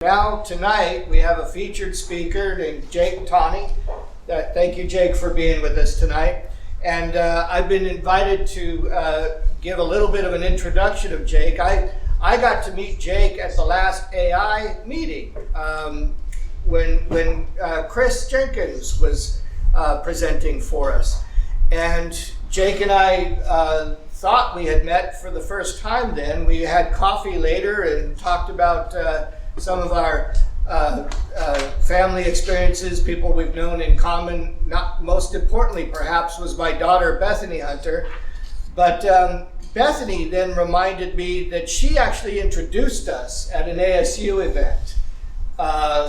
Now, tonight, we have a featured speaker named Jake Tawney. Thank you, Jake, for being with us tonight. And I've been invited to give a little bit of an introduction of Jake. I got to meet Jake at the last AI meeting when Chris Jenkins was presenting for us. And Jake and I thought we had met for the first time then. We had coffee later and talked about some of our family experiences, people we've known in common. Not most importantly, perhaps, was my daughter, Bethany Hunter. But Bethany then reminded me that she actually introduced us at an ASU event.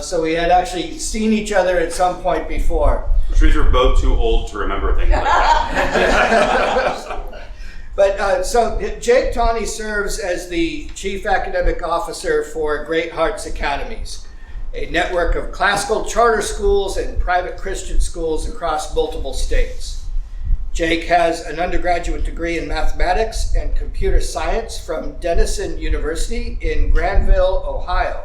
So we had actually seen each other at some point before. Which means we're both too old to remember things like that. But so Jake Tawney serves as the Chief Academic Officer for Great Hearts Academies, a network of classical charter schools and private Christian schools across multiple states. Jake has an undergraduate degree in mathematics and computer science from Denison University in Granville, Ohio.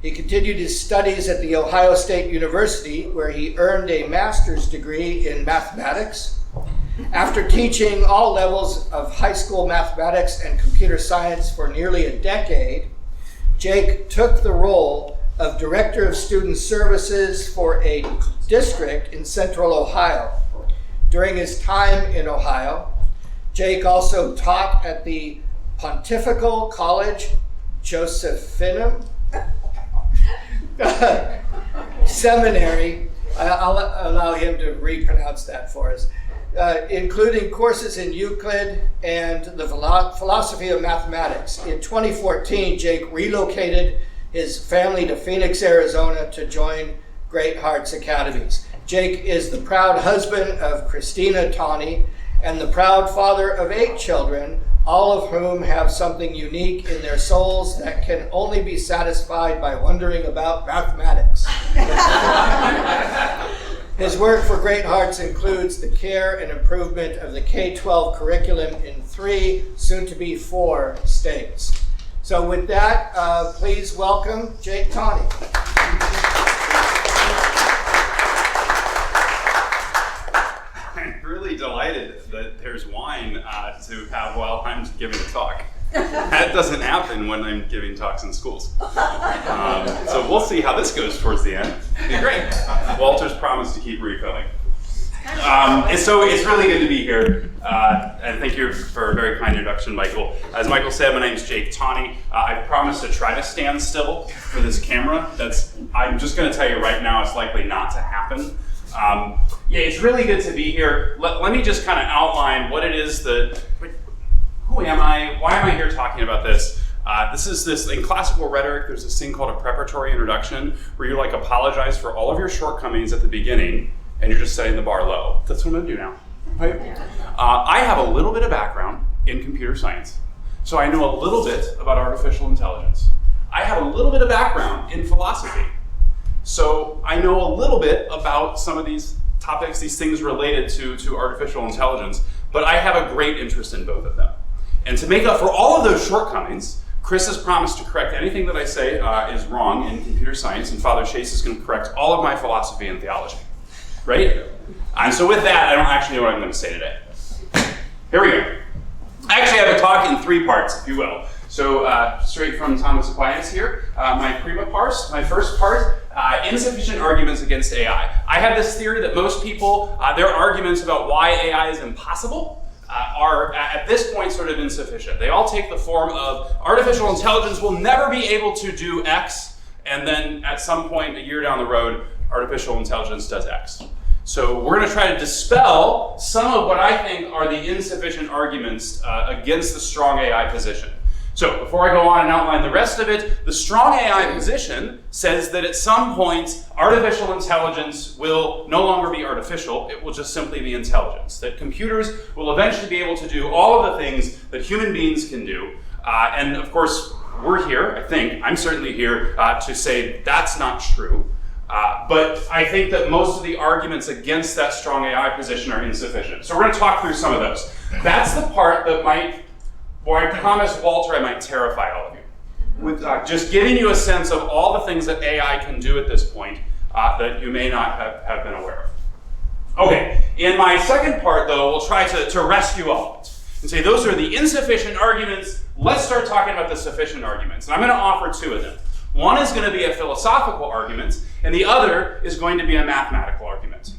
He continued his studies at the Ohio State University, where he earned a master's degree in mathematics. After teaching all levels of high school mathematics and computer science for nearly a decade, Jake took the role of Director of Student Services for a district in Central Ohio. During his time in Ohio, Jake also taught at the Pontifical College Josephinum Seminary. I'll allow him to repronounce that for us. Including courses in Euclid and the philosophy of mathematics. In 2014, Jake relocated his family to Phoenix, Arizona to join Great Hearts Academies. Jake is the proud husband of Christina Tawney and the proud father of 8 children, all of whom have something unique in their souls that can only be satisfied by wondering about mathematics. His work for Great Hearts includes the care and improvement of the K-12 curriculum in 3, soon to be 4 states. So with that, please welcome Jake Tawney. I'm really delighted that there's wine to have while I'm giving a talk. That doesn't happen when I'm giving talks in schools. So we'll see how this goes towards the end. It'll be great. Walter's promised to keep refilling. So it's really good to be here. And thank you for a very kind introduction, Michael. As Michael said, my name is Jake Tawney. I promised to try to stand still for this camera. I'm just going to tell you right now, it's likely not to happen. Yeah, it's really good to be here. Let me just kind of outline what it is that... Who am I? Why am I here talking about this? In classical rhetoric, there's this thing called a preparatory introduction where you apologize for all of your shortcomings at the beginning and you're just setting the bar low. That's what I'm gonna do now. Right? I have a little bit of background in computer science. So I know a little bit about artificial intelligence. I have a little bit of background in philosophy. So I know a little bit about some of these topics, these things related to artificial intelligence, but I have a great interest in both of them. And to make up for all of those shortcomings, Chris has promised to correct anything that I say is wrong in computer science, and Father Chase is going to correct all of my philosophy and theology. Right? And so with that, I don't actually know what I'm going to say today. Here we go. I actually have a talk in 3 parts, if you will. So straight from Thomas Aquinas here, my prima pars, my first part, insufficient arguments against AI. I have this theory that most people, their arguments about why AI is impossible are at this point sort of insufficient. They all take the form of artificial intelligence will never be able to do X, and then at some point a year down the road, artificial intelligence does X. So we're going to try to dispel some of what I think are the insufficient arguments against the strong AI position. So before I go on and outline the rest of it, the strong AI position says that at some point, artificial intelligence will no longer be artificial, it will just simply be intelligence. That computers will eventually be able to do all of the things that human beings can do. And of course, we're here, I think, I'm certainly here to say that's not true. But I think that most of the arguments against that strong AI position are insufficient. So we're going to talk through some of those. That's the part that might, or I promised Walter I might terrify all of you. just giving you a sense of all the things that AI can do at this point that you may not have been aware of. Okay, in my second part, though, we'll try to rescue elements and say those are the insufficient arguments. Let's start talking about the sufficient arguments. And I'm going to offer two of them. One is going to be a philosophical argument, and the other is going to be a mathematical argument.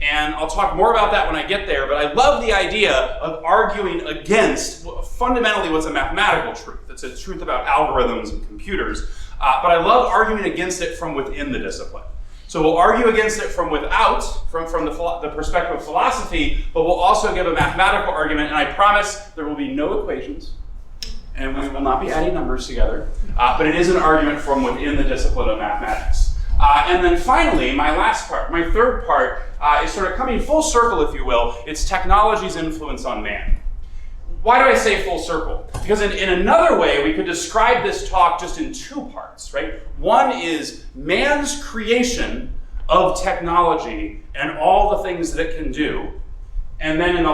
And I'll talk more about that when I get there, but I love the idea of arguing against fundamentally what's a mathematical truth. It's a truth about algorithms and computers, but I love arguing against it from within the discipline. So we'll argue against it from without, from the perspective of philosophy, but we'll also give a mathematical argument, and I promise there will be no equations, and we will not be adding numbers together, but it is an argument from within the discipline of mathematics. And then finally, my last part, my third part, is sort of coming full circle, if you will. It's technology's influence on man. Why do I say full circle? Because in another way, we could describe this talk just in two parts, right? One is man's creation of technology and all the things that it can do. And then in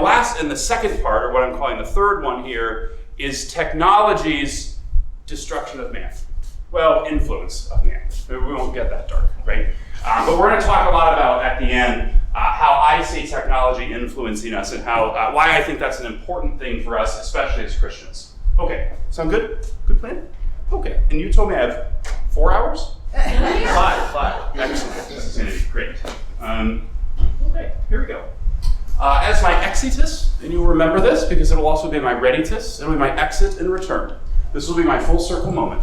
the second part, or what I'm calling the third one here, is technology's destruction of man. Well, influence of man. We won't get that dark, right? But we're going to talk a lot about, at the end, how I see technology influencing us and how why I think that's an important thing for us, especially as Christians. Okay, sound good? Good plan? Okay, and you told me I have 4 hours? Five. Excellent. This is going to be great. Okay, here we go. As my exitus, and you'll remember this because it'll also be my readitus, it'll be my exit and return. This will be my full circle moment.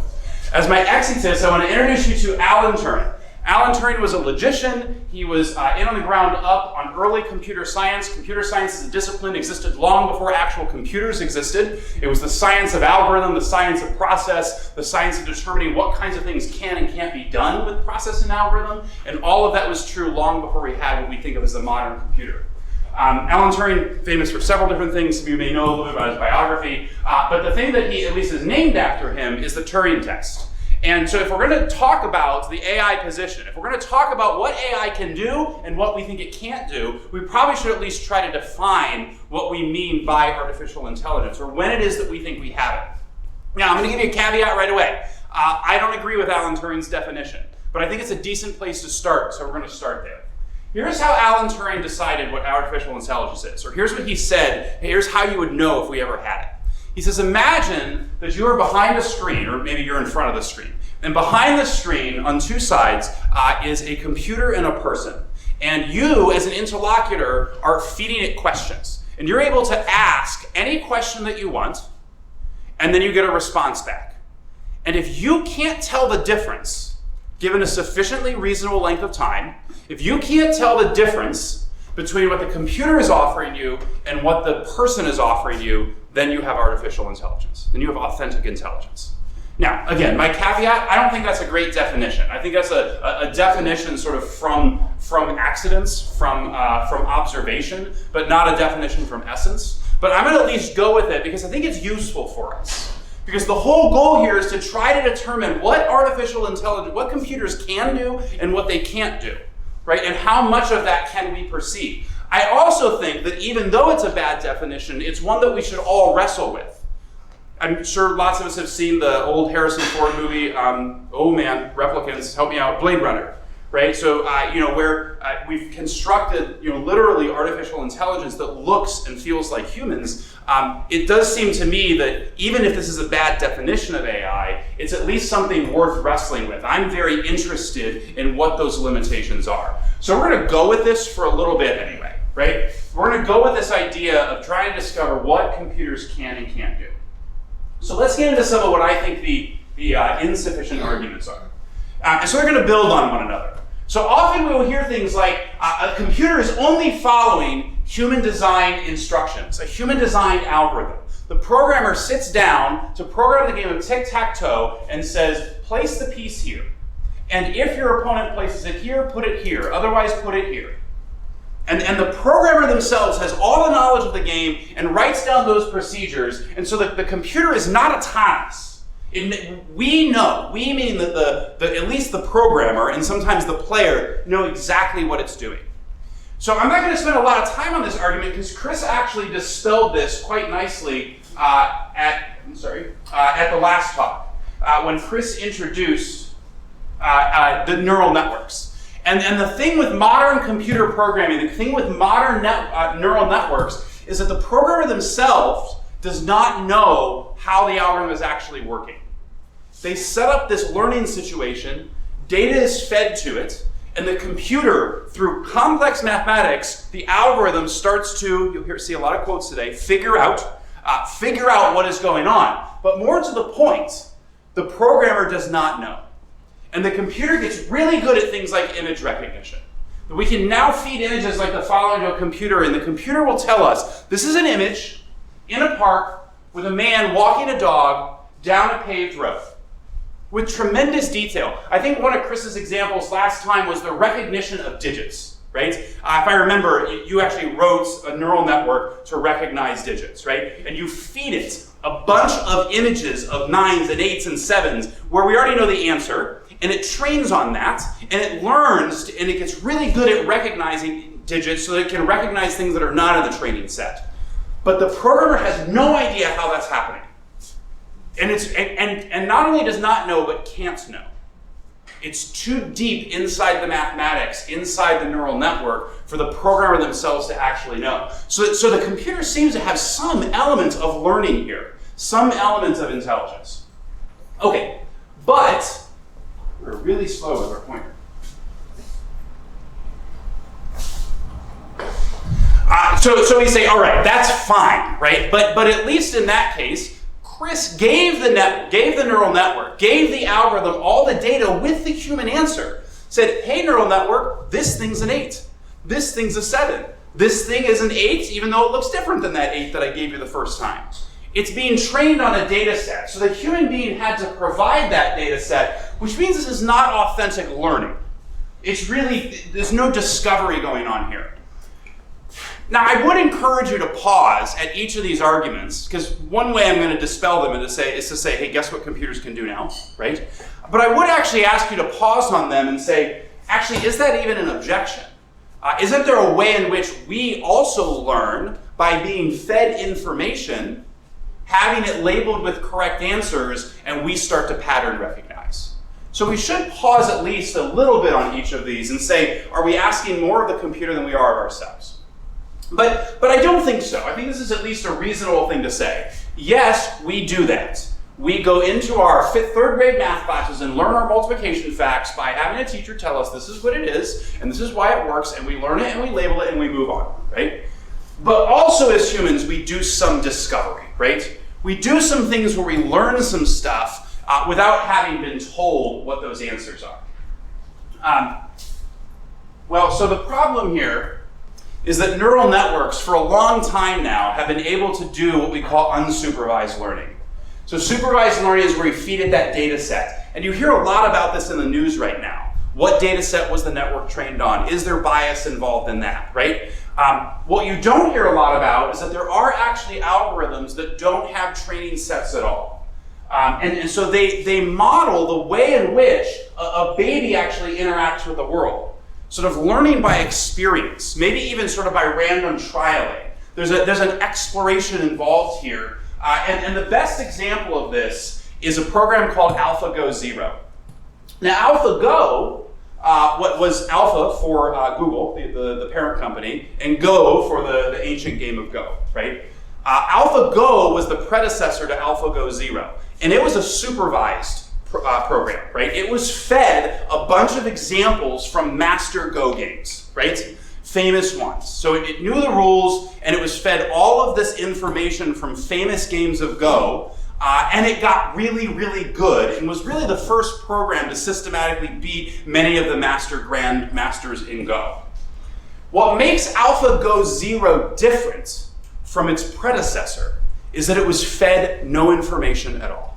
As my exitus, I want to introduce you to Alan Turing. Alan Turing was a logician. He was in on the ground up on early computer science. Computer science as a discipline existed long before actual computers existed. It was the science of algorithm, the science of process, the science of determining what kinds of things can and can't be done with process and algorithm. And all of that was true long before we had what we think of as the modern computer. Alan Turing, famous for several different things. Some of you may know a little bit about his biography. But the thing that he at least is named after him is the Turing test. And so if we're going to talk about the AI position, if we're going to talk about what AI can do and what we think it can't do, we probably should at least try to define what we mean by artificial intelligence, or when it is that we think we have it. Now, I'm going to give you a caveat right away. I don't agree with Alan Turing's definition, but I think it's a decent place to start, so we're going to start there. Here's how Alan Turing decided what artificial intelligence is, or here's what he said. Here's how you would know if we ever had it. He says, imagine that you are behind a screen, or maybe you're in front of the screen. And behind the screen, on two sides, is a computer and a person. And you, as an interlocutor, are feeding it questions. And you're able to ask any question that you want, and then you get a response back. And if you can't tell the difference, given a sufficiently reasonable length of time, if you can't tell the difference between what the computer is offering you and what the person is offering you, then you have artificial intelligence. Then you have authentic intelligence. Now, again, my caveat, I don't think that's a great definition. I think that's a definition sort of from accidents, from observation, but not a definition from essence. But I'm going to at least go with it because I think it's useful for us. Because the whole goal here is to try to determine what artificial intelligence, what computers can do and what they can't do, right? And how much of that can we perceive. I also think that even though it's a bad definition, it's one that we should all wrestle with. I'm sure lots of us have seen the old Harrison Ford movie, replicants, help me out, Blade Runner, right? So, where we've constructed, literally artificial intelligence that looks and feels like humans. It does seem to me that even if this is a bad definition of AI, it's at least something worth wrestling with. I'm very interested in what those limitations are. So we're going to go with this for a little bit anyway, right? We're going to go with this idea of trying to discover what computers can and can't do. So let's get into some of what I think the insufficient arguments are. And so they're going to build on one another. So often we will hear things like, a computer is only following human design instructions, a human design algorithm. The programmer sits down to program the game of tic-tac-toe and says, place the piece here. And if your opponent places it here, put it here. Otherwise, put it here. And the programmer themselves has all the knowledge of the game and writes down those procedures, and so that the computer is not autonomous. We meaning that at least the programmer and sometimes the player know exactly what it's doing. So I'm not going to spend a lot of time on this argument because Chris actually dispelled this quite nicely at the last talk. when Chris introduced the neural networks. And the thing with modern computer programming, the thing with modern neural networks, is that the programmer themselves does not know how the algorithm is actually working. They set up this learning situation, data is fed to it, and the computer, through complex mathematics, the algorithm starts to, you'll see a lot of quotes today, figure out what is going on. But more to the point, the programmer does not know. And the computer gets really good at things like image recognition. We can now feed images like the following to a computer, and the computer will tell us, this is an image in a park with a man walking a dog down a paved road, with tremendous detail. I think one of Chris's examples last time was the recognition of digits, right? If I remember, you actually wrote a neural network to recognize digits, right? And you feed it a bunch of images of 9s and 8s and 7s where we already know the answer, and it trains on that, and it learns, and it gets really good at recognizing digits so that it can recognize things that are not in the training set. But the programmer has no idea how that's happening. And not only does not know, but can't know. It's too deep inside the mathematics, inside the neural network, for the programmer themselves to actually know. So the computer seems to have some element of learning here, some element of intelligence. Okay, but we're really slow with our pointer. So we say, all right, that's fine, right? But at least in that case, Chris gave the neural network, gave the algorithm all the data with the human answer. Said, hey, neural network, this thing's an 8. This thing's a 7. This thing is an 8, even though it looks different than that 8 that I gave you the first time. It's being trained on a data set. So the human being had to provide that data set, which means this is not authentic learning. It's really, there's no discovery going on here. Now, I would encourage you to pause at each of these arguments, because one way I'm going to dispel them is to say, hey, guess what computers can do now, right? But I would actually ask you to pause on them and say, actually, is that even an objection? Isn't there a way in which we also learn by being fed information, having it labeled with correct answers, and we start to pattern recognize? So we should pause at least a little bit on each of these and say, are we asking more of the computer than we are of ourselves? But I don't think so. I think this is at least a reasonable thing to say. Yes, we do that. We go into our third grade math classes and learn our multiplication facts by having a teacher tell us this is what it is, and this is why it works, and we learn it, and we label it, and we move on, right? But also as humans, we do some discovery, right? We do some things where we learn some stuff without having been told what those answers are. So the problem here is that neural networks for a long time now have been able to do what we call unsupervised learning. So supervised learning is where you feed it that data set. And you hear a lot about this in the news right now. What data set was the network trained on? Is there bias involved in that, right? What you don't hear a lot about is that there are actually algorithms that don't have training sets at all. And so they model the way in which a baby actually interacts with the world. Sort of learning by experience, maybe even sort of by random trialing. There's an exploration involved here. And the best example of this is a program called AlphaGo Zero. Now AlphaGo, what was Alpha for Google, the parent company, and Go for the ancient game of Go, right? AlphaGo was the predecessor to AlphaGo Zero, and it was a supervised program, right? It was fed a bunch of examples from master Go games, right? Famous ones. So it knew the rules, and it was fed all of this information from famous games of Go, and it got really, really good, and was really the first program to systematically beat many of the grandmasters in Go. What makes AlphaGo Zero different from its predecessor is that it was fed no information at all.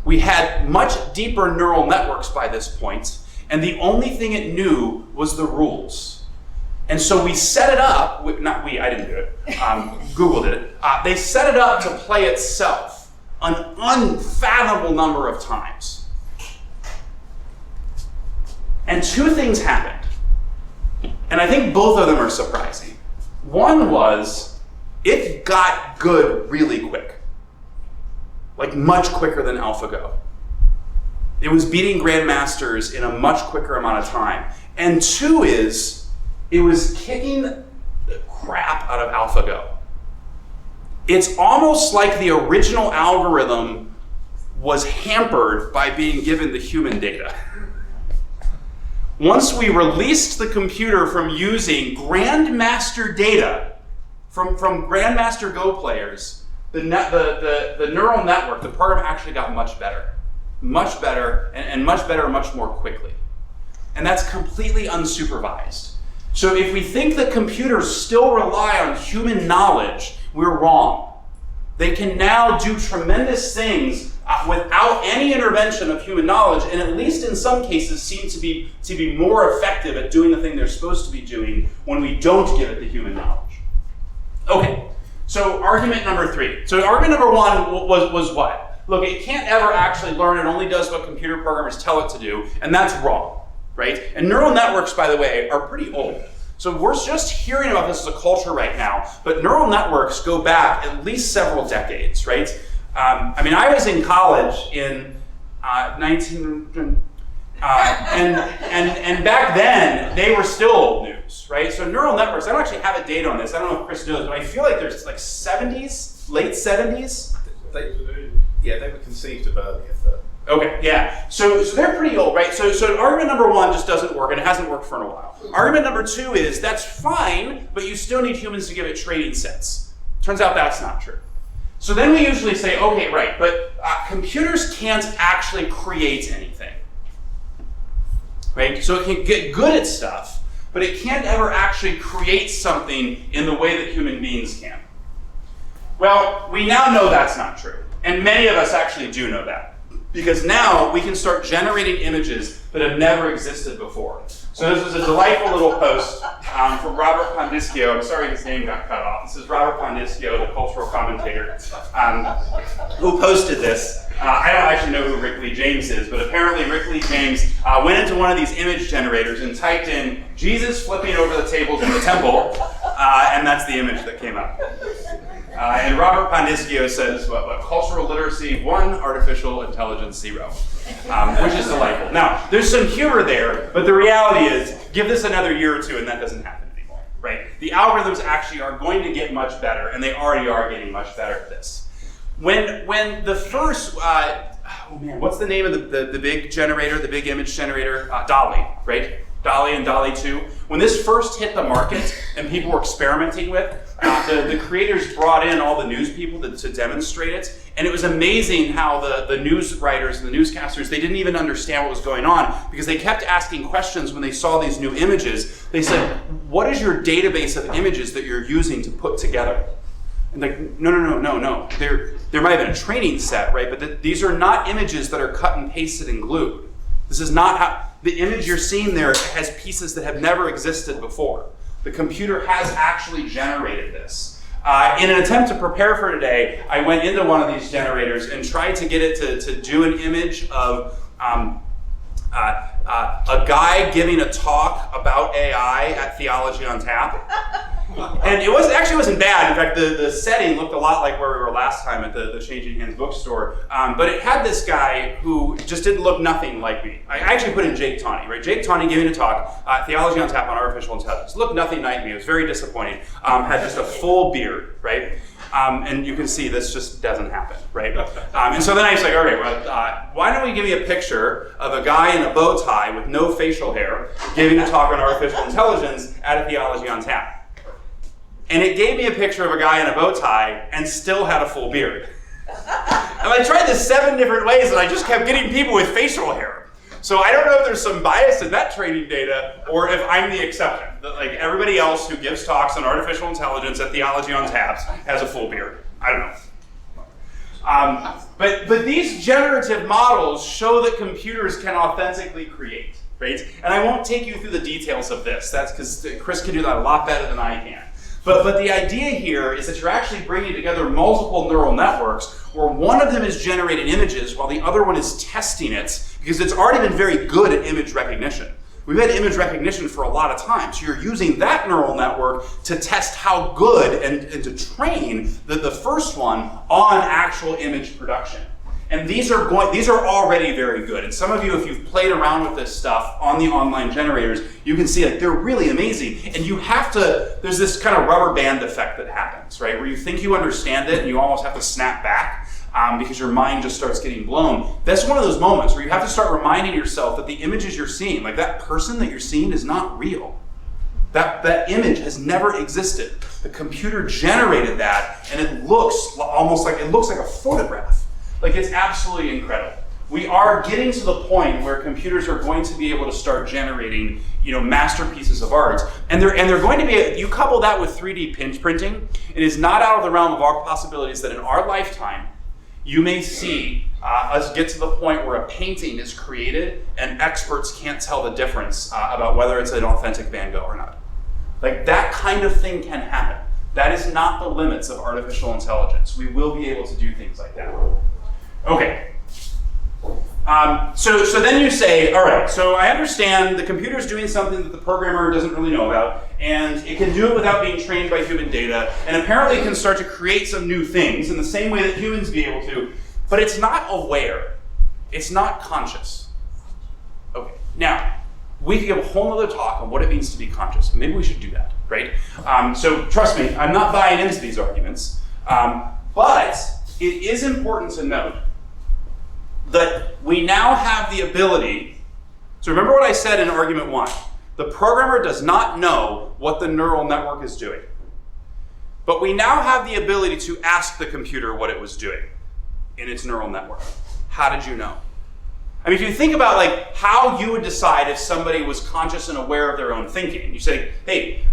We had much deeper neural networks by this point, and the only thing it knew was the rules. And so we set it up, I didn't do it, Google did it. They set it up to play itself an unfathomable number of times. And two things happened. And I think both of them are surprising. One was, it got good really quick. Like much quicker than AlphaGo. It was beating grandmasters in a much quicker amount of time. And 2 is, it was kicking the crap out of AlphaGo. It's almost like the original algorithm was hampered by being given the human data. Once we released the computer from using grandmaster data from grandmaster Go players, the neural network, the program actually got much better, and much better much more quickly. And that's completely unsupervised. So if we think that computers still rely on human knowledge, we're wrong. They can now do tremendous things without any intervention of human knowledge, and at least in some cases seem to be more effective at doing the thing they're supposed to be doing when we don't give it the human knowledge. Okay, so argument number 3. So argument number 1 was what? Look, it can't ever actually learn, it only does what computer programmers tell it to do, and that's wrong, right? And neural networks, by the way, are pretty old. So we're just hearing about this as a culture right now, but neural networks go back at least several decades, right? I was in college in and back then they were still old news, right? So neural networks, I don't actually have a date on this. I don't know if Chris knows, but I feel like there's like 70s, late 70s. They were conceived of earlier. Okay, yeah. So they're pretty old, right? So argument number 1 just doesn't work, and it hasn't worked for a while. Argument number 2 is that's fine, but you still need humans to give it training sets. Turns out that's not true. So then we usually say, okay, right, but computers can't actually create anything, right? So it can get good at stuff, but it can't ever actually create something in the way that human beings can. Well, we now know that's not true, and many of us actually do know that, because now we can start generating images that have never existed before. So this is a delightful little post from Robert Pondischio. I'm sorry his name got cut off. This is Robert Pondischio, the cultural commentator, who posted this. I don't actually know who Rick Lee James is, but apparently Rick Lee James went into one of these image generators and typed in Jesus flipping over the tables in the temple, and that's the image that came up. And Robert Pondischio says, what cultural literacy 1, artificial intelligence 0, which is delightful. Now, there's some humor there, but the reality is, give this another year or 2 and that doesn't happen anymore, right? The algorithms actually are going to get much better, and they already are getting much better at this. When the first, what's the name of the big generator, the big image generator? DALL-E, right? DALL-E and DALL-E 2. When this first hit the market and people were experimenting with, the creators brought in all the news people to demonstrate it, and it was amazing how the news writers and the newscasters, they didn't even understand what was going on because they kept asking questions when they saw these new images. They said, what is your database of images that you're using to put together? And like, no. There might have been a training set, right? But these are not images that are cut and pasted and glued. This is not how, the image you're seeing there has pieces that have never existed before. The computer has actually generated this. In an attempt to prepare for today, I went into one of these generators and tried to get it to do an image of a guy giving a talk about AI at Theology on Tap. And it wasn't bad. In fact, the setting looked a lot like where we were last time at the Changing Hands bookstore. But it had this guy who just didn't look nothing like me. I actually put in Jake Tawney, right? Jake Tawney giving a talk, Theology on Tap on artificial intelligence. Looked nothing like me. It was very disappointing. Had just a full beard, right? And you can see this just doesn't happen, right? And so then I was like, okay, well, why don't we give me a picture of a guy in a bow tie with no facial hair giving a talk on artificial intelligence at a Theology on Tap. And it gave me a picture of a guy in a bow tie and still had a full beard. And I tried this 7 different ways and I just kept getting people with facial hair. So I don't know if there's some bias in that training data or if I'm the exception. That like everybody else who gives talks on artificial intelligence at Theology on Taps has a full beard. I don't know. But these generative models show that computers can authentically create, right? And I won't take you through the details of this. That's because Chris can do that a lot better than I can. But the idea here is that you're actually bringing together multiple neural networks where one of them is generating images while the other one is testing it because it's already been very good at image recognition. We've had image recognition for a lot of time. So you're using that neural network to test how good and to train the first one on actual image production. And these are already very good. And some of you, if you've played around with this stuff on the online generators, you can see like they're really amazing. And you have to, there's this kind of rubber band effect that happens, right? Where you think you understand it and you almost have to snap back because your mind just starts getting blown. That's one of those moments where you have to start reminding yourself that the images you're seeing, like that person that you're seeing is not real. That image has never existed. The computer generated that and it looks almost like, it looks like a photograph. Like it's absolutely incredible. We are getting to the point where computers are going to be able to start generating, masterpieces of art, and they're going to be. You couple that with 3D printing, it is not out of the realm of our possibilities that in our lifetime, you may see us get to the point where a painting is created and experts can't tell the difference about whether it's an authentic Van Gogh or not. Like that kind of thing can happen. That is not the limits of artificial intelligence. We will be able to do things like that. Okay. So then you say, all right, so I understand the computer's doing something that the programmer doesn't really know about, and it can do it without being trained by human data, and apparently it can start to create some new things in the same way that humans be able to, but it's not aware. It's not conscious. Okay, now, we could give a whole other talk on what it means to be conscious. Maybe we should do that, right? So trust me, I'm not buying into these arguments, but it is important to note that we now have the ability, so remember what I said in argument 1, the programmer does not know what the neural network is doing. But we now have the ability to ask the computer what it was doing in its neural network. How did you know? I mean, if you think about like how you would decide if somebody was conscious and aware of their own thinking. You say, hey,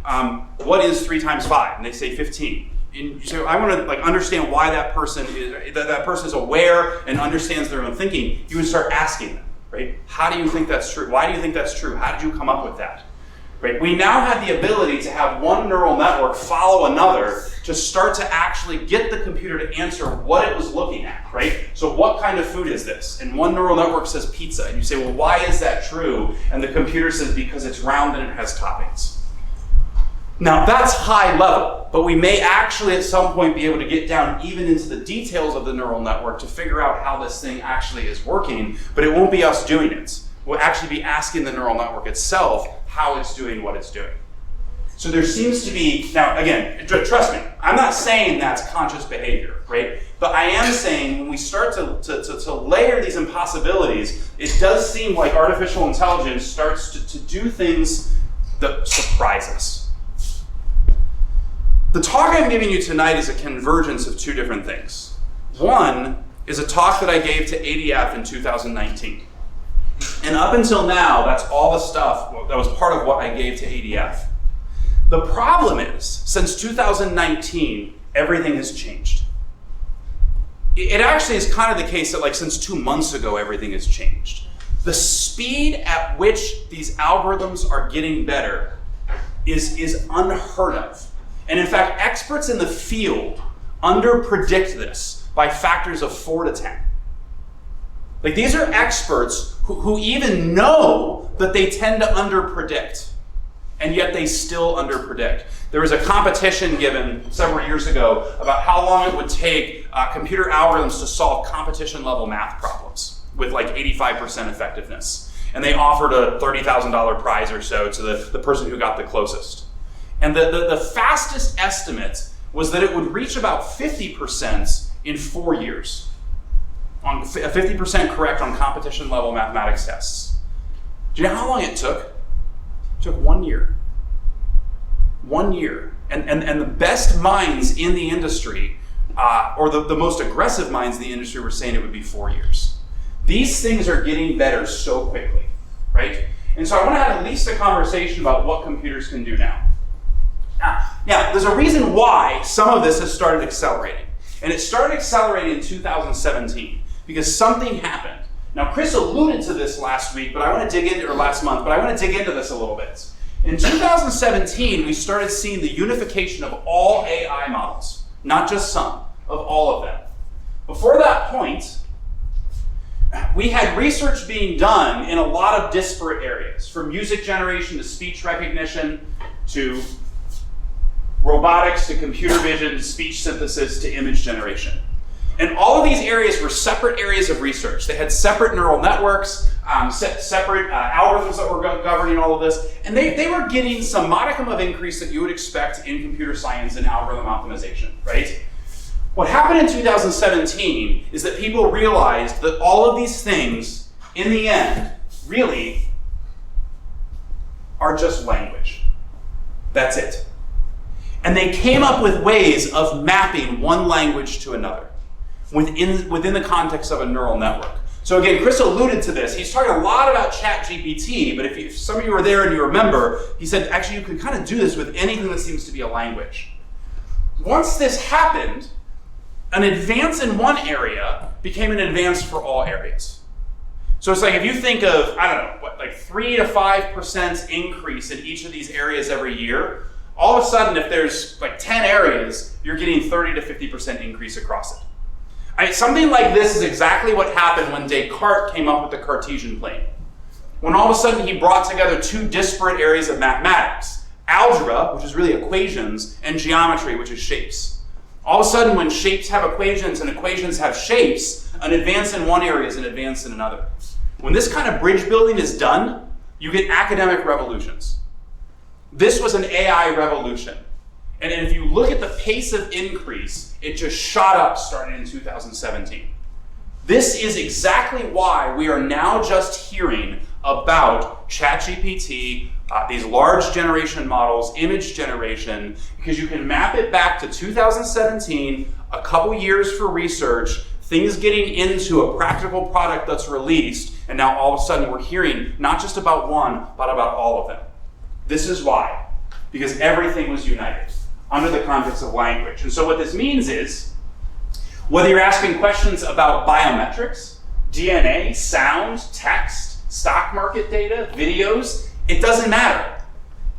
what is 3 times 5? And they say 15. And you say, I want to like understand why that person is aware and understands their own thinking. You would start asking them, right? How do you think that's true? Why do you think that's true? How did you come up with that? Right? We now have the ability to have one neural network follow another to start to actually get the computer to answer what it was looking at, right? So what kind of food is this? And one neural network says pizza. And you say, well, why is that true? And the computer says, because it's round and it has toppings. Now that's high level, but we may actually at some point be able to get down even into the details of the neural network to figure out how this thing actually is working, but it won't be us doing it. We'll actually be asking the neural network itself how it's doing what it's doing. So there seems to be, now again, trust me, I'm not saying that's conscious behavior, right? But I am saying when we start to layer these impossibilities, it does seem like artificial intelligence starts to do things that surprise us. The talk I'm giving you tonight is a convergence of 2 different things. One is a talk that I gave to ADF in 2019. And up until now, that's all the stuff that was part of what I gave to ADF. The problem is, since 2019, everything has changed. It actually is kind of the case that like since 2 months ago, everything has changed. The speed at which these algorithms are getting better is unheard of. And in fact, experts in the field underpredict this by factors of 4 to 10. Like these are experts who even know that they tend to underpredict, and yet they still underpredict. There was a competition given several years ago about how long it would take computer algorithms to solve competition-level math problems with like 85% effectiveness. And they offered a $30,000 prize or so to the person who got the closest. And the fastest estimate was that it would reach about 50% in 4 years. On 50% correct on competition level mathematics tests. Do you know how long it took? It took 1 year. 1 year. And the best minds in the industry, or the most aggressive minds in the industry were saying it would be 4 years. These things are getting better so quickly, right? And so I want to have at least a conversation about what computers can do now. Now, there's a reason why some of this has started accelerating. And it started accelerating in 2017 because something happened. Now, Chris alluded to this last week, but I want to dig into, or last month, but I want to dig into this a little bit. In 2017, we started seeing the unification of all AI models, not just some, of all of them. Before that point, we had research being done in a lot of disparate areas, from music generation to speech recognition to robotics to computer vision to speech synthesis to image generation. And all of these areas were separate areas of research. They had separate neural networks, separate algorithms that were governing all of this, and they were getting some modicum of increase that you would expect in computer science and algorithm optimization, right? What happened in 2017 is that people realized that all of these things, in the end, really are just language. That's it. And they came up with ways of mapping one language to another within the context of a neural network. So again, Chris alluded to this. He's talking a lot about ChatGPT, but if some of you were there and you remember, he said, actually, you can kind of do this with anything that seems to be a language. Once this happened, an advance in one area became an advance for all areas. So it's like if you think of, I don't know, like 3 to 5% increase in each of these areas every year, all of a sudden, if there's like 10 areas, you're getting 30 to 50% increase across it. Something like this is exactly what happened when Descartes came up with the Cartesian plane. When all of a sudden he brought together two disparate areas of mathematics, algebra, which is really equations, and geometry, which is shapes. All of a sudden, when shapes have equations and equations have shapes, an advance in one area is an advance in another. When this kind of bridge building is done, you get academic revolutions. This was an AI revolution. And if you look at the pace of increase, it just shot up starting in 2017. This is exactly why we are now just hearing about ChatGPT, these large generation models, image generation, because you can map it back to 2017, a couple years for research, things getting into a practical product that's released, and now all of a sudden we're hearing not just about one, but about all of them. This is why, because everything was united under the context of language. And so what this means is, whether you're asking questions about biometrics, DNA, sound, text, stock market data, videos, it doesn't matter.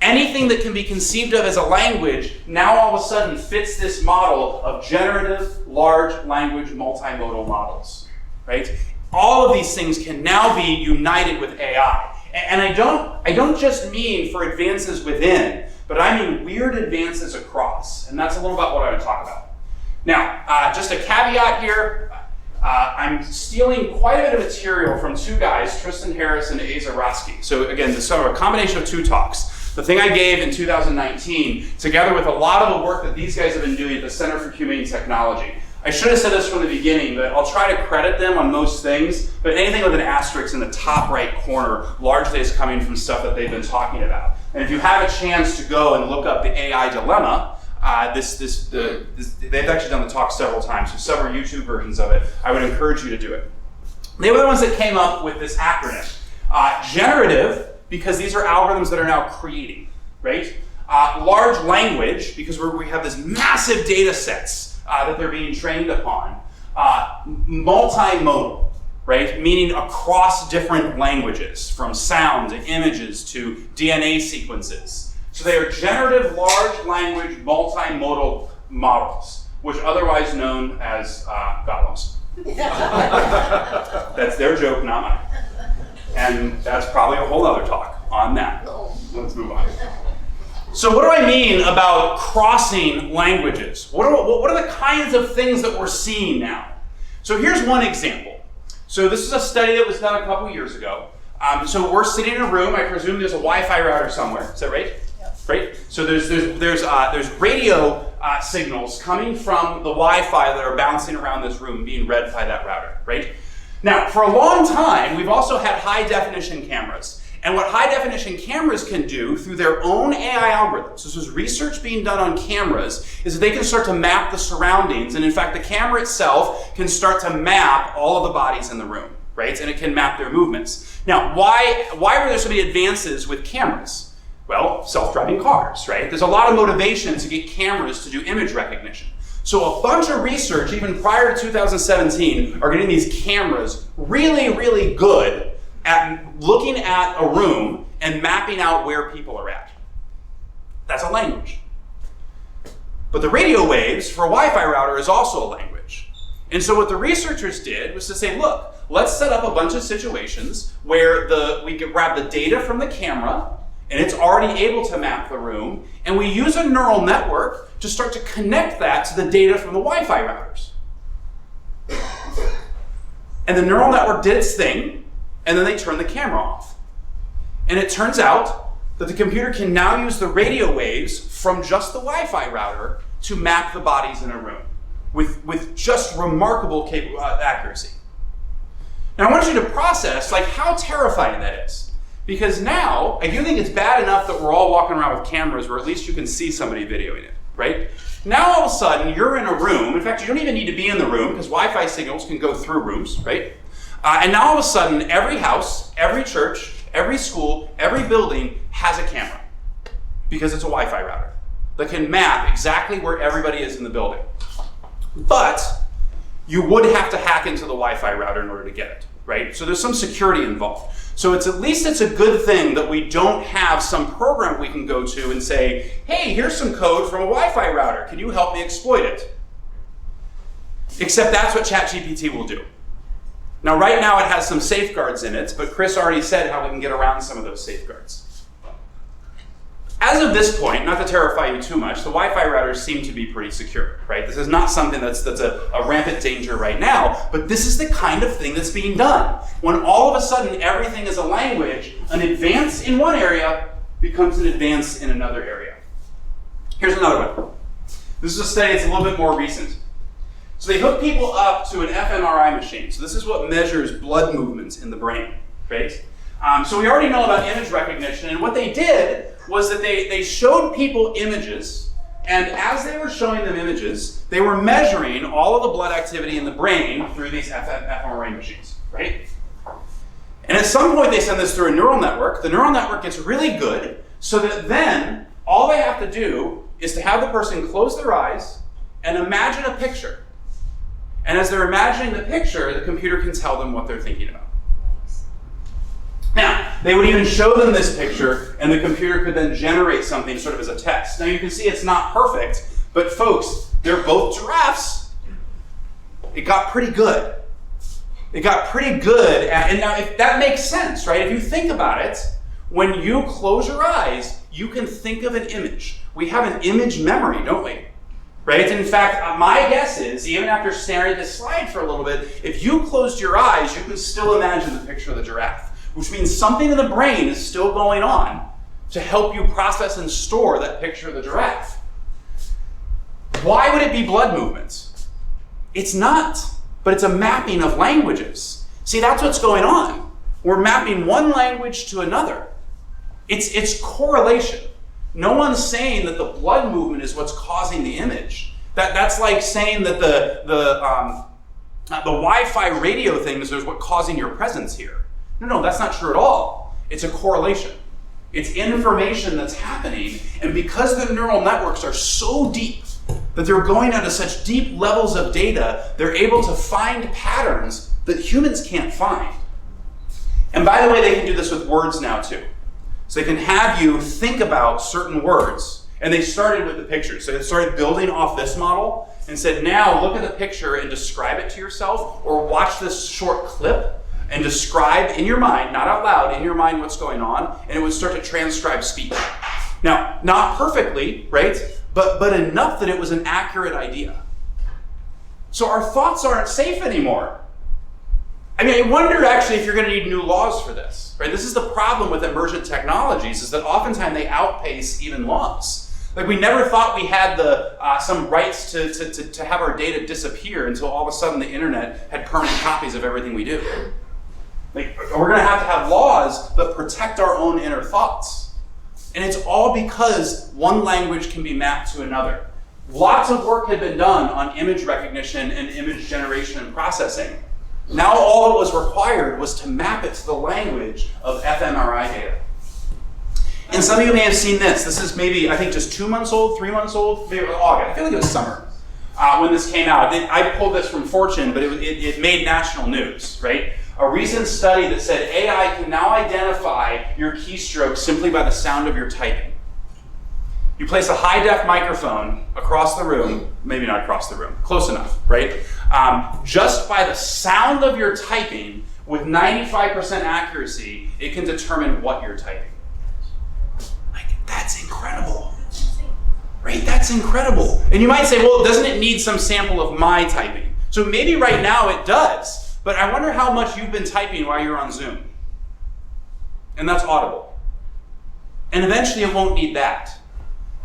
Anything that can be conceived of as a language now all of a sudden fits this model of generative, large language, multimodal models, right? All of these things can now be united with AI. And I don't just mean for advances within, but I mean weird advances across. And that's a little about what I would talk about. Now, just a caveat here, I'm stealing quite a bit of material from two guys, Tristan Harris and Raski. So again, this is sort of a combination of two talks. The thing I gave in 2019, together with a lot of the work that these guys have been doing at the Center for Humane Technology. I should have said this from the beginning, but I'll try to credit them on most things, but anything with an asterisk in the top right corner largely is coming from stuff that they've been talking about. And if you have a chance to go and look up the AI dilemma, they've actually done the talk several times, so several YouTube versions of it. I would encourage you to do it. They were the ones that came up with this acronym. Generative, because these are algorithms that are now creating, right? Large language, because we have these massive data sets that they're being trained upon. Multimodal, right? Meaning across different languages, from sound to images to DNA sequences. So they are generative large language multimodal models, which are otherwise known as golems. That's their joke, not mine. And that's probably a whole other talk on that. Let's move on. So what do I mean about crossing languages? What are the kinds of things that we're seeing now? So here's one example. So this is a study that was done a couple years ago. So we're sitting in a room. I presume there's a Wi-Fi router somewhere. Is that right? Yep. Right. So there's radio signals coming from the Wi-Fi that are bouncing around this room, being read by that router. Right. Now, for a long time, we've also had high definition cameras. And what high definition cameras can do through their own AI algorithms, this was research being done on cameras, is that they can start to map the surroundings. And in fact, the camera itself can start to map all of the bodies in the room, right? And it can map their movements. Now, why were there so many advances with cameras? Well, self-driving cars, right? There's a lot of motivation to get cameras to do image recognition. So a bunch of research, even prior to 2017, are getting these cameras really, really good at looking at a room and mapping out where people are at. That's a language. But the radio waves for a Wi-Fi router is also a language. And so what the researchers did was to say, look, let's set up a bunch of situations where we can grab the data from the camera, and it's already able to map the room, and we use a neural network to start to connect that to the data from the Wi-Fi routers. And the neural network did its thing, and then they turned the camera off. And it turns out that the computer can now use the radio waves from just the Wi-Fi router to map the bodies in a room with just remarkable accuracy. Now I want you to process like how terrifying that is. Because now, I do think it's bad enough that we're all walking around with cameras where at least you can see somebody videoing it, right? Now all of a sudden, you're in a room. In fact, you don't even need to be in the room because Wi-Fi signals can go through rooms, right? And now all of a sudden, every house, every church, every school, every building has a camera because it's a Wi-Fi router that can map exactly where everybody is in the building. But you would have to hack into the Wi-Fi router in order to get it, right? So there's some security involved. So at least it's a good thing that we don't have some program we can go to and say, hey, here's some code from a Wi-Fi router. Can you help me exploit it? Except that's what ChatGPT will do. Now, right now it has some safeguards in it, but Chris already said how we can get around some of those safeguards. As of this point, not to terrify you too much, the Wi-Fi routers seem to be pretty secure, right? This is not something that's a rampant danger right now, but this is the kind of thing that's being done. When all of a sudden everything is a language, an advance in one area becomes an advance in another area. Here's another one. This is a study that's a little bit more recent. So they hook people up to an fMRI machine. So this is what measures blood movements in the brain, right? So we already know about image recognition, and what they did was that they showed people images, and as they were showing them images, they were measuring all of the blood activity in the brain through these fMRI machines, right? And at some point they send this through a neural network. The neural network gets really good, so that then all they have to do is to have the person close their eyes and imagine a picture. And as they're imagining the picture, the computer can tell them what they're thinking about. Now, they would even show them this picture, and the computer could then generate something sort of as a text. Now, you can see it's not perfect, but folks, they're both giraffes. It got pretty good. It got pretty good and now if that makes sense, right? If you think about it, when you close your eyes, you can think of an image. We have an image memory, don't we? Right? In fact, my guess is, even after staring at this slide for a little bit, if you closed your eyes, you can still imagine the picture of the giraffe. Which means something in the brain is still going on to help you process and store that picture of the giraffe. Why would it be blood movements? It's not, but it's a mapping of languages. See, that's what's going on. We're mapping one language to another. It's correlation. No one's saying that the blood movement is what's causing the image. That's like saying that the Wi-Fi radio things is what's causing your presence here. No, that's not true at all. It's a correlation. It's information that's happening, and because the neural networks are so deep that they're going out to such deep levels of data, they're able to find patterns that humans can't find. And by the way, they can do this with words now too. So they can have you think about certain words, and they started with the pictures. So they started building off this model and said, now look at the picture and describe it to yourself, or watch this short clip and describe in your mind, not out loud, in your mind what's going on, and it would start to transcribe speech. Now, not perfectly, right? But enough that it was an accurate idea. So our thoughts aren't safe anymore. I mean, I wonder actually if you're going to need new laws for this, right? This is the problem with emergent technologies, is that oftentimes they outpace even laws. Like, we never thought we had some rights to have our data disappear until all of a sudden the internet had permanent copies of everything we do. Like, we're going to have laws that protect our own inner thoughts. And it's all because one language can be mapped to another. Lots of work had been done on image recognition and image generation and processing. Now all that was required was to map it to the language of fMRI data. And some of you may have seen this. This is maybe, I think, just 2 months old, 3 months old, maybe August. I feel like it was summer when this came out. I pulled this from Fortune, but it made national news, right? A recent study that said AI can now identify your keystrokes simply by the sound of your typing. You place a high-def microphone across the room, maybe not across the room, close enough, right? Just by the sound of your typing, with 95% accuracy, it can determine what you're typing. Like, that's incredible, right? That's incredible. And you might say, well, doesn't it need some sample of my typing? So maybe right now it does. but I wonder how much you've been typing while you're on Zoom. And that's audible. And eventually it won't need that.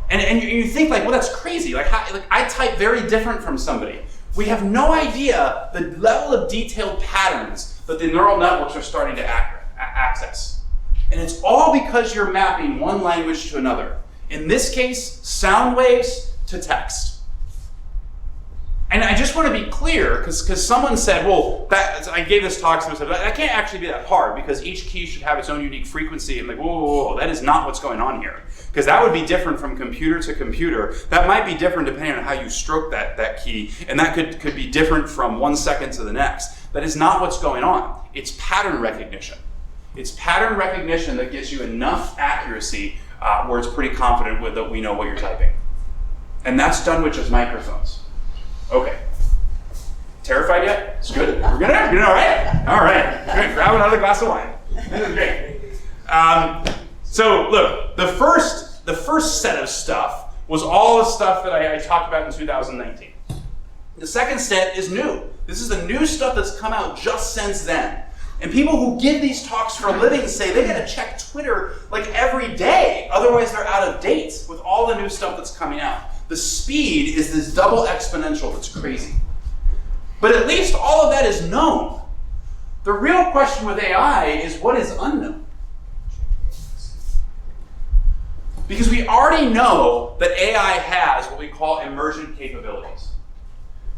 And you think like, well, that's crazy. Like I type very different from somebody. We have no idea the level of detailed patterns that the neural networks are starting to access. And it's all because you're mapping one language to another. In this case, sound waves to text. And I just want to be clear, because someone said, well, I gave this talk, someone said, that can't actually be that hard, because each key should have its own unique frequency. And like, whoa, that is not what's going on here. Because that would be different from computer to computer. That might be different depending on how you stroke that key, and that could be different from 1 second to the next. That is not what's going on. It's pattern recognition. It's pattern recognition that gives you enough accuracy where it's pretty confident that we know what you're typing. And that's done with just microphones. Okay. Terrified yet? It's good. We're good? You all right? All right. Good. Grab another glass of wine. This is great. So look, the first set of stuff was all the stuff that I talked about in 2019. The second set is new. This is the new stuff that's come out just since then. And people who give these talks for a living say they gotta check Twitter like every day, otherwise they're out of date with all the new stuff that's coming out. The speed is this double exponential that's crazy. But at least all of that is known. The real question with AI is what is unknown? Because we already know that AI has what we call emergent capabilities.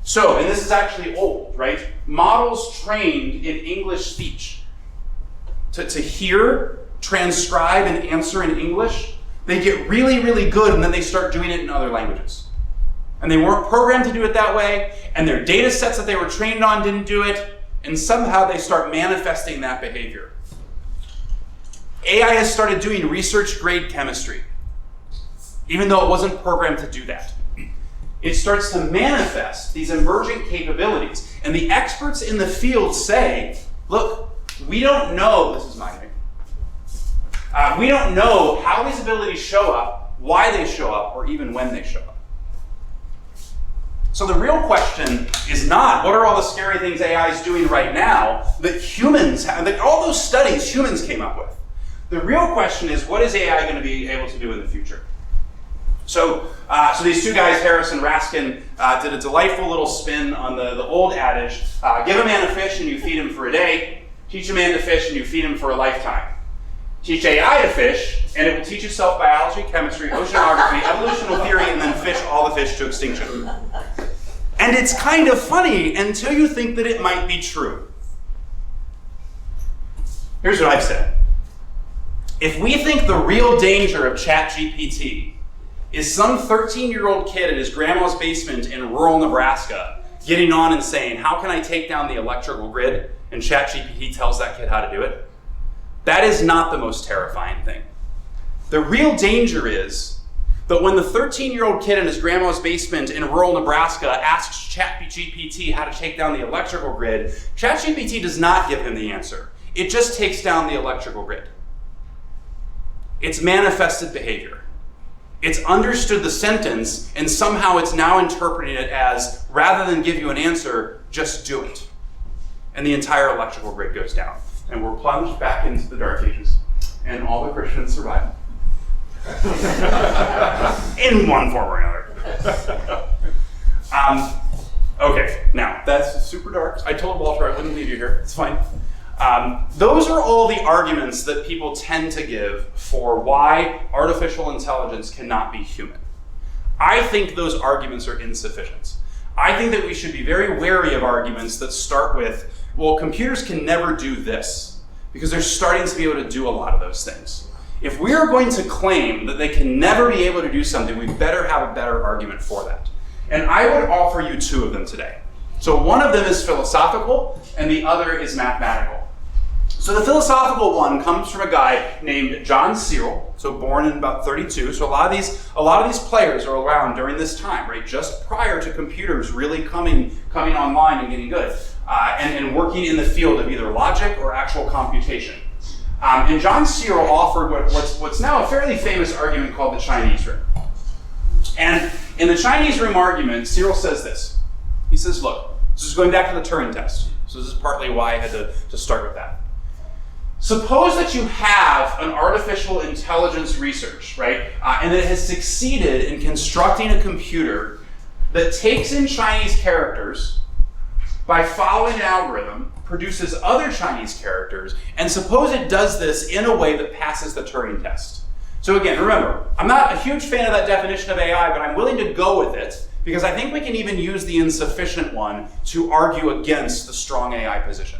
So, and this is actually old, right? Models trained in English speech to hear, transcribe, and answer in English, they get really, really good, and then they start doing it in other languages. And they weren't programmed to do it that way, and their data sets that they were trained on didn't do it, and somehow they start manifesting that behavior. AI has started doing research-grade chemistry, even though it wasn't programmed to do that. It starts to manifest these emergent capabilities, and the experts in the field say, look, we don't know, this is my name, we don't know how these abilities show up, why they show up, or even when they show up. So the real question is not, what are all the scary things AI is doing right now that humans have, that all those studies humans came up with. The real question is, what is AI going to be able to do in the future? So these two guys, Harris and Raskin, did a delightful little spin on the old adage, give a man a fish and you feed him for a day, teach a man to fish and you feed him for a lifetime. Teach AI to fish, and it will teach itself biology, chemistry, oceanography, evolutional theory, and then fish all the fish to extinction. And it's kind of funny until you think that it might be true. Here's what I've said. If we think the real danger of ChatGPT is some 13-year-old kid at his grandma's basement in rural Nebraska getting on and saying, how can I take down the electrical grid? And ChatGPT tells that kid how to do it. That is not the most terrifying thing. The real danger is that when the 13-year-old kid in his grandma's basement in rural Nebraska asks ChatGPT how to take down the electrical grid, ChatGPT does not give him the answer. It just takes down the electrical grid. It's manifested behavior. It's understood the sentence, and somehow it's now interpreting it as, rather than give you an answer, just do it. And the entire electrical grid goes down. And we're plunged back into the Dark Ages. And all the Christians survive. In one form or another. Okay, now, that's super dark. I told Walter I wouldn't leave you here. It's fine. Those are all the arguments that people tend to give for why artificial intelligence cannot be human. I think those arguments are insufficient. I think that we should be very wary of arguments that start with, well, computers can never do this, because they're starting to be able to do a lot of those things. If we are going to claim that they can never be able to do something, we better have a better argument for that. And I would offer you two of them today. So one of them is philosophical, and the other is mathematical. So the philosophical one comes from a guy named John Searle, so born in about 32. So a lot of these players are around during this time, right? Just prior to computers really coming online and getting good, and working in the field of either logic or actual computation. And John Searle offered what's now a fairly famous argument called the Chinese room. And in the Chinese room argument, Searle says this. He says, look, this is going back to the Turing test. So this is partly why I had to start with that. Suppose that you have an artificial intelligence research, right? And it has succeeded in constructing a computer that takes in Chinese characters by following an algorithm, produces other Chinese characters, and suppose it does this in a way that passes the Turing test. So again, remember, I'm not a huge fan of that definition of AI, but I'm willing to go with it because I think we can even use the insufficient one to argue against the strong AI position.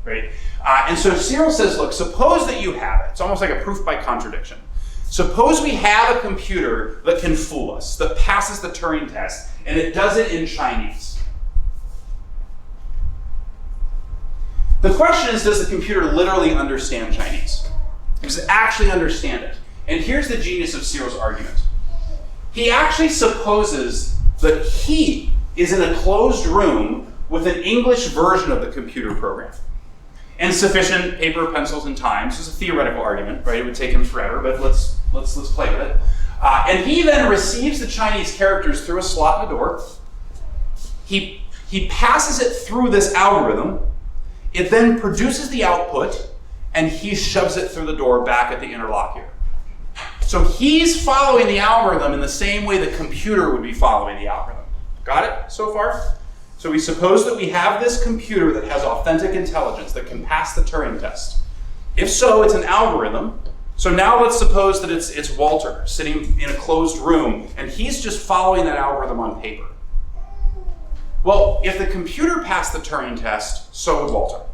Right? And so Cyril says, look, suppose that you have it. It's almost like a proof by contradiction. Suppose we have a computer that can fool us, that passes the Turing test, and it does it in Chinese. The question is, does the computer literally understand Chinese? Does it actually understand it? And here's the genius of Cyril's argument. He actually supposes that he is in a closed room with an English version of the computer program. And sufficient paper, pencils, and time. So it's a theoretical argument, right? It would take him forever, but let's play with it. And he then receives the Chinese characters through a slot in the door. He passes it through this algorithm. It then produces the output, and he shoves it through the door back at the interlocutor. So he's following the algorithm in the same way the computer would be following the algorithm. Got it so far? So we suppose that we have this computer that has authentic intelligence that can pass the Turing test. If so, it's an algorithm. So now let's suppose that it's Walter sitting in a closed room and he's just following that algorithm on paper. Well, if the computer passed the Turing test, so would Walter.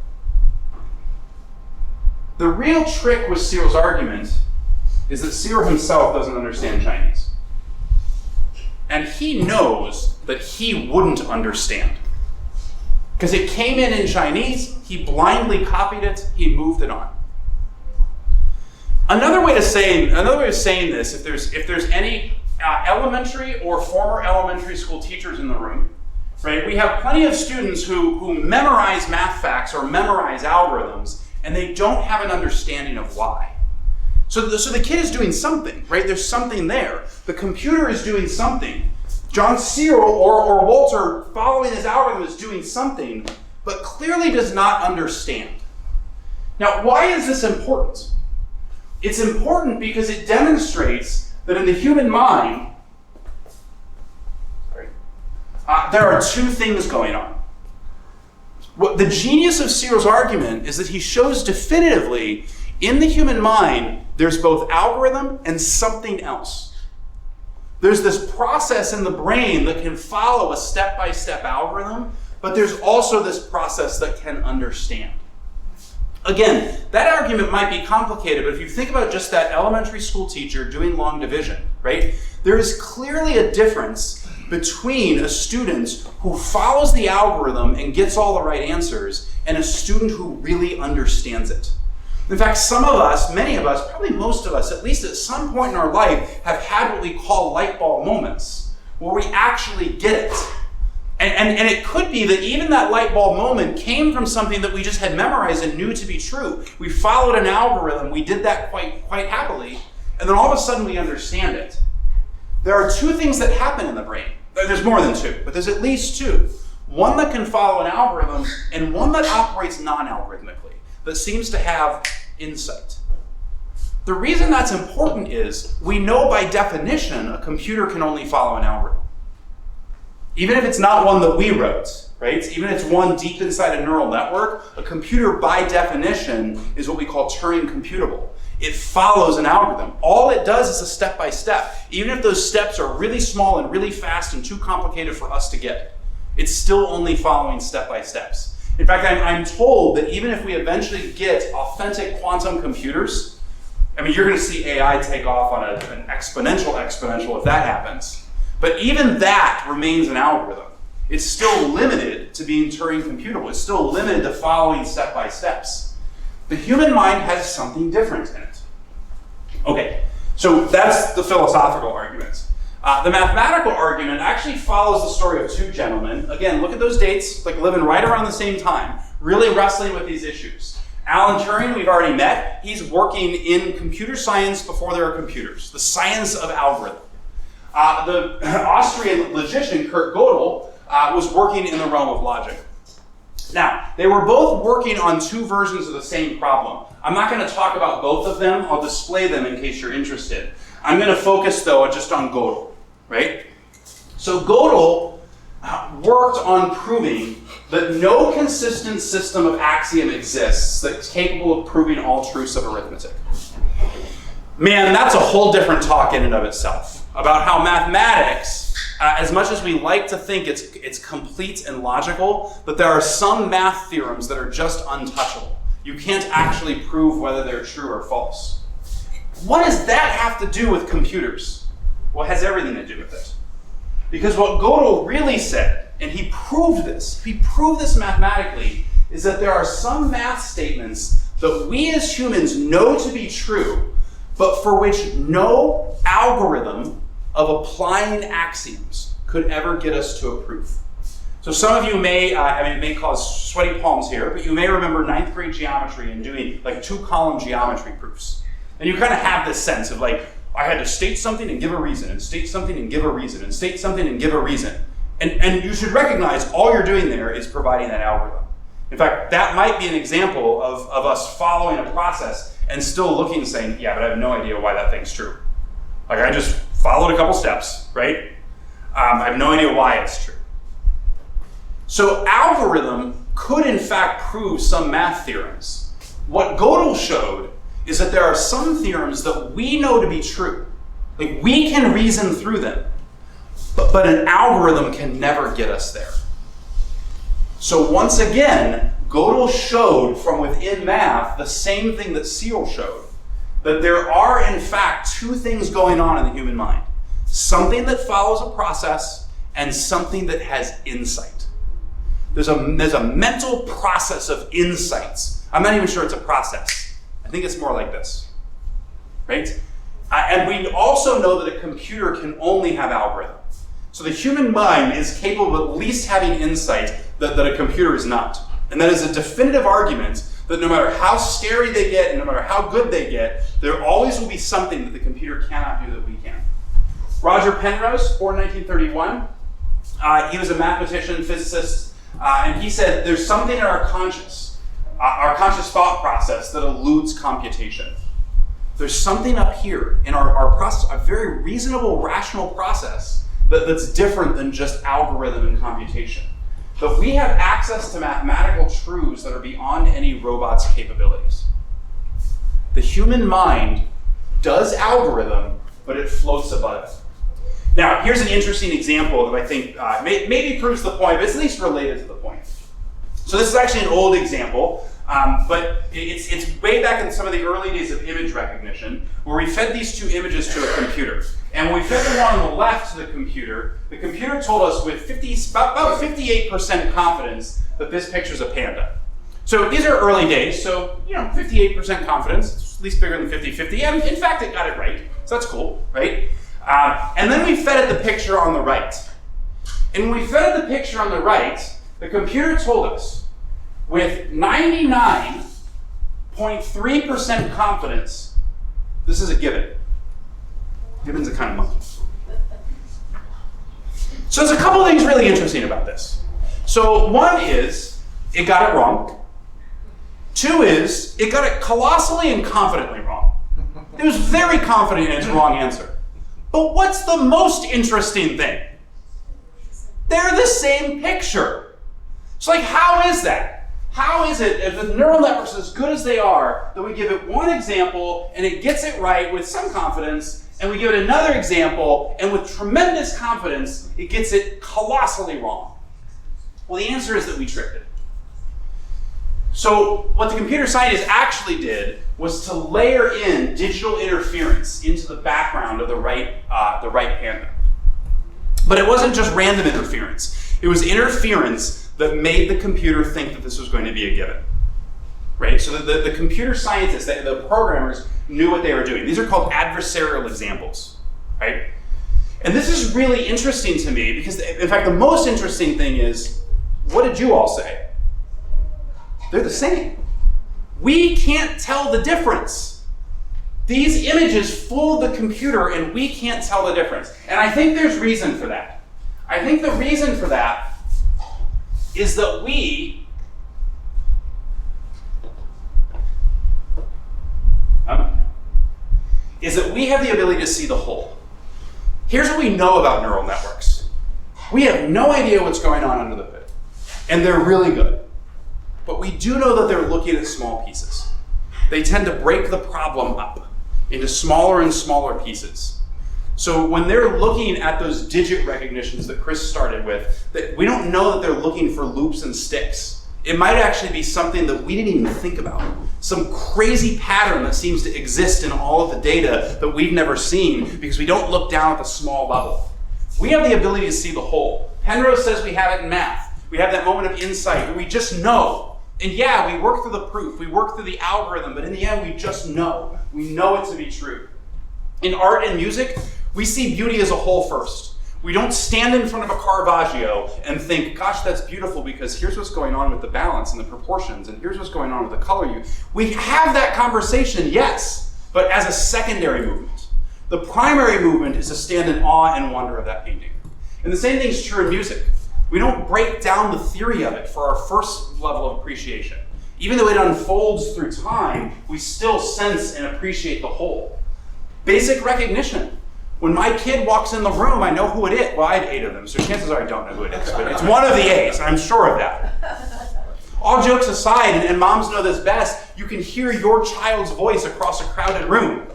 The real trick with Cyril's argument is that Cyril himself doesn't understand Chinese. And he knows that he wouldn't understand. Because it came in Chinese, he blindly copied it, he moved it on. Another way of saying this, if there's any elementary or former elementary school teachers in the room, right? We have plenty of students who memorize math facts or memorize algorithms, and they don't have an understanding of why. So the kid is doing something, right? There's something there. The computer is doing something. John Cyril or Walter following his algorithm is doing something, but clearly does not understand. Now, why is this important? It's important because it demonstrates that in the human mind, there are two things going on. What the genius of Cyril's argument is that he shows definitively in the human mind, there's both algorithm and something else. There's this process in the brain that can follow a step-by-step algorithm, but there's also this process that can understand. Again, that argument might be complicated, but if you think about just that elementary school teacher doing long division, right? There is clearly a difference between a student who follows the algorithm and gets all the right answers and a student who really understands it. In fact, some of us, many of us, probably most of us, at least at some point in our life, have had what we call light bulb moments, where we actually get it. And it could be that even that light bulb moment came from something that we just had memorized and knew to be true. We followed an algorithm, we did that quite happily, and then all of a sudden we understand it. There are two things that happen in the brain. There's more than two, but there's at least two. One that can follow an algorithm, and one that operates non-algorithmically, that seems to have insight. The reason that's important is we know by definition a computer can only follow an algorithm. Even if it's not one that we wrote, right? Even if it's one deep inside a neural network, a computer by definition is what we call Turing computable. It follows an algorithm. All it does is a step-by-step. Even if those steps are really small and really fast and too complicated for us to get, it's still only following step-by-steps. In fact, I'm told that even if we eventually get authentic quantum computers, I mean, you're going to see AI take off on an exponential if that happens. But even that remains an algorithm. It's still limited to being Turing computable. It's still limited to following step-by-steps. The human mind has something different in it. Okay, so that's the philosophical argument. The mathematical argument actually follows the story of two gentlemen. Again, look at those dates, like living right around the same time, really wrestling with these issues. Alan Turing, we've already met. He's working in computer science before there are computers, the science of algorithm. The Austrian logician Kurt Gödel was working in the realm of logic. Now, they were both working on two versions of the same problem. I'm not going to talk about both of them. I'll display them in case you're interested. I'm going to focus, though, just on Gödel, right? So Gödel worked on proving that no consistent system of axiom exists that's capable of proving all truths of arithmetic. Man, that's a whole different talk in and of itself, about how mathematics, as much as we like to think it's complete and logical, that there are some math theorems that are just untouchable. You can't actually prove whether they're true or false. What does that have to do with computers? Well, it has everything to do with it. Because what Gödel really said, and he proved this mathematically, is that there are some math statements that we as humans know to be true, but for which no algorithm of applying axioms could ever get us to a proof. So some of you may, it may cause sweaty palms here, but you may remember 9th grade geometry and doing like 2-column geometry proofs. And you kind of have this sense of like, I had to state something and give a reason, and state something and give a reason, and state something and give a reason. And you should recognize all you're doing there is providing that algorithm. In fact, that might be an example of us following a process and still looking and saying, yeah, but I have no idea why that thing's true. Like I just followed a couple steps, right? I have no idea why it's true. So algorithm could in fact prove some math theorems. What Gödel showed is that there are some theorems that we know to be true. Like we can reason through them, but an algorithm can never get us there. So once again, Gödel showed from within math the same thing that Searle showed, that there are in fact two things going on in the human mind. Something that follows a process and something that has insight. There's a mental process of insights. I'm not even sure it's a process. I think it's more like this, right? And we also know that a computer can only have algorithm. So the human mind is capable of at least having insight that a computer is not. And that is a definitive argument that no matter how scary they get and no matter how good they get, there always will be something that the computer cannot do that we can. Roger Penrose, born 1931, he was a mathematician, physicist, and he said there's something in our conscious thought process that eludes computation. There's something up here in our process, a very reasonable, rational process that's different than just algorithm and computation. But we have access to mathematical truths that are beyond any robot's capabilities. The human mind does algorithm, but it floats above it. Now, here's an interesting example that I think maybe proves the point, but it's at least related to the point. So this is actually an old example, but it's way back in some of the early days of image recognition, where we fed these two images to a computer. And when we fed the one on the left to the computer told us with about 58% confidence that this picture's a panda. So these are early days, so 58% confidence, it's at least bigger than 50-50, and in fact it got it right, so that's cool, right? And then we fed it the picture on the right. And when we fed it the picture on the right, the computer told us with 99.3% confidence, this is a gibbon. Gibbon's a kind of monkey. So there's a couple of things really interesting about this. So one is, it got it wrong. Two is, it got it colossally and confidently wrong. It was very confident in its wrong answer. But what's the most interesting thing? They're the same picture. So like, how is that? How is it, if the neural networks are as good as they are, that we give it one example and it gets it right with some confidence, and we give it another example and with tremendous confidence, it gets it colossally wrong? Well, the answer is that we tricked it. So what the computer scientists actually did was to layer in digital interference into the background of the right panda. But it wasn't just random interference. It was interference that made the computer think that this was going to be a given. Right? So the computer scientists, the programmers, knew what they were doing. These are called adversarial examples. Right? And this is really interesting to me because, in fact, the most interesting thing is, what did you all say? They're the same. We can't tell the difference. These images fooled the computer and we can't tell the difference. And I think there's reason for that. I think the reason for that is that we is that we have the ability to see the whole. Here's what we know about neural networks. We have no idea what's going on under the hood, and they're really good. But we do know that they're looking at small pieces. They tend to break the problem up into smaller and smaller pieces. So when they're looking at those digit recognitions that Chris started with, that we don't know that they're looking for loops and sticks. It might actually be something that we didn't even think about. Some crazy pattern that seems to exist in all of the data that we've never seen because we don't look down at the small level. We have the ability to see the whole. Penrose says we have it in math. We have that moment of insight where we just know. And yeah, we work through the proof, we work through the algorithm, but in the end we just know. We know it to be true. In art and music, we see beauty as a whole first. We don't stand in front of a Caravaggio and think, gosh, that's beautiful because here's what's going on with the balance and the proportions, and here's what's going on with the color. We have that conversation, yes, but as a secondary movement. The primary movement is to stand in awe and wonder of that painting. And the same thing is true in music. We don't break down the theory of it for our first level of appreciation. Even though it unfolds through time, we still sense and appreciate the whole. Basic recognition. When my kid walks in the room, I know who it is. Well, I have 8 of them, so chances are I don't know who it is, but it's one of the 8s, I'm sure of that. All jokes aside, and moms know this best, you can hear your child's voice across a crowded room.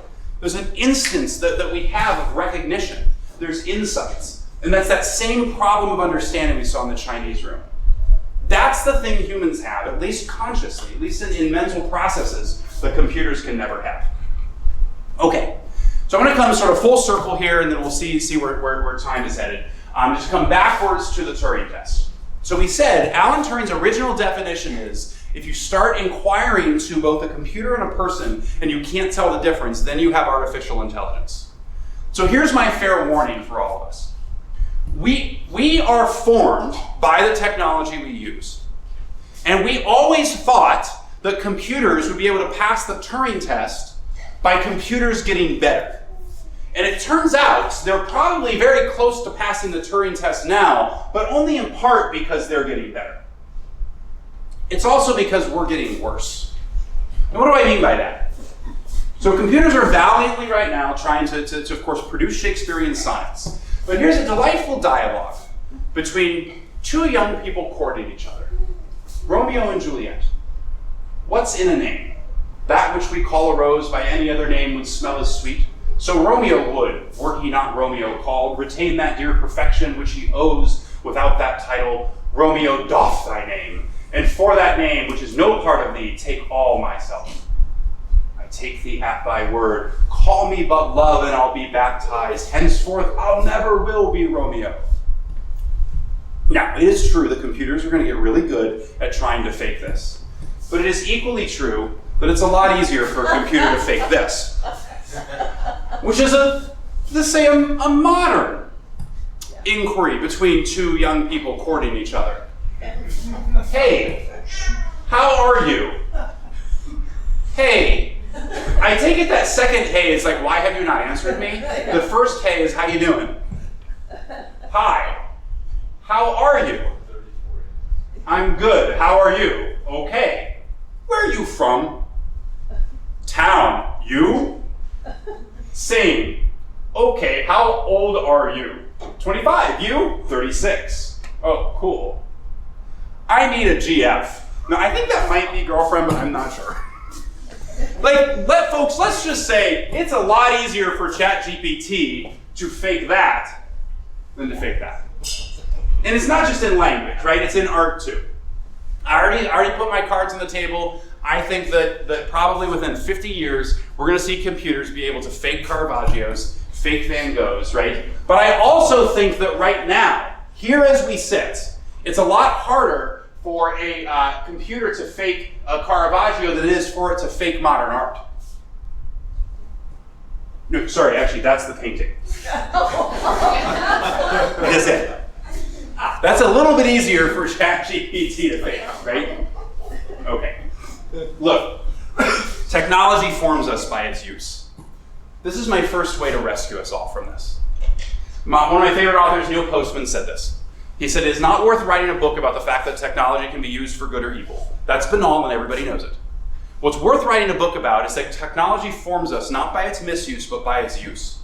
There's an instance that we have of recognition. There's insights. And that's that same problem of understanding we saw in the Chinese room. That's the thing humans have, at least consciously, at least in mental processes, that computers can never have. Okay. So I'm going to come sort of full circle here, and then we'll see where time is headed. Just come backwards to the Turing test. So we said Alan Turing's original definition is if you start inquiring to both a computer and a person and you can't tell the difference, then you have artificial intelligence. So here's my fair warning for all of us. We are formed by the technology we use. And we always thought that computers would be able to pass the Turing test by computers getting better. And it turns out they're probably very close to passing the Turing test now, but only in part because they're getting better. It's also because we're getting worse. And what do I mean by that? So computers are valiantly right now trying to of course, produce Shakespearean sonnets. But here's a delightful dialogue between 2 young people courting each other. Romeo and Juliet. What's in a name? That which we call a rose by any other name would smell as sweet. So Romeo would, were he not Romeo called, retain that dear perfection which he owes. Without that title, Romeo doff thy name. And for that name, which is no part of thee, take all myself. I take thee at thy word. Call me but love, and I'll be baptized. Henceforth, I'll never will be Romeo. Now, it is true that computers are going to get really good at trying to fake this. But it is equally true that it's a lot easier for a computer to fake this. Which is let's say a modern inquiry between 2 young people courting each other. Hey, how are you? Hey. I take it that second hey is like, why have you not answered me? The first hey is, how you doing? Hi. How are you? I'm good. How are you? Okay. Where are you from? Town. You? Same. Okay, how old are you? 25. You? 36. Oh, cool. I need a GF. Now, I think that might be girlfriend, but I'm not sure. Let's just say it's a lot easier for ChatGPT to fake that than to fake that. And it's not just in language, right? It's in art too. I already put my cards on the table. I think that probably within 50 years, we're going to see computers be able to fake Caravaggios, fake Van Goghs, right? But I also think that right now, here as we sit, it's a lot harder for a computer to fake a Caravaggio than it is for it to fake modern art. No, sorry, actually, that's the painting. That's it. That's a little bit easier for ChatGPT to fake, right? Okay. Look, technology forms us by its use. This is my first way to rescue us all from this. One of my favorite authors, Neil Postman, said this. He said, it is not worth writing a book about the fact that technology can be used for good or evil. That's banal and everybody knows it. What's worth writing a book about is that technology forms us not by its misuse, but by its use.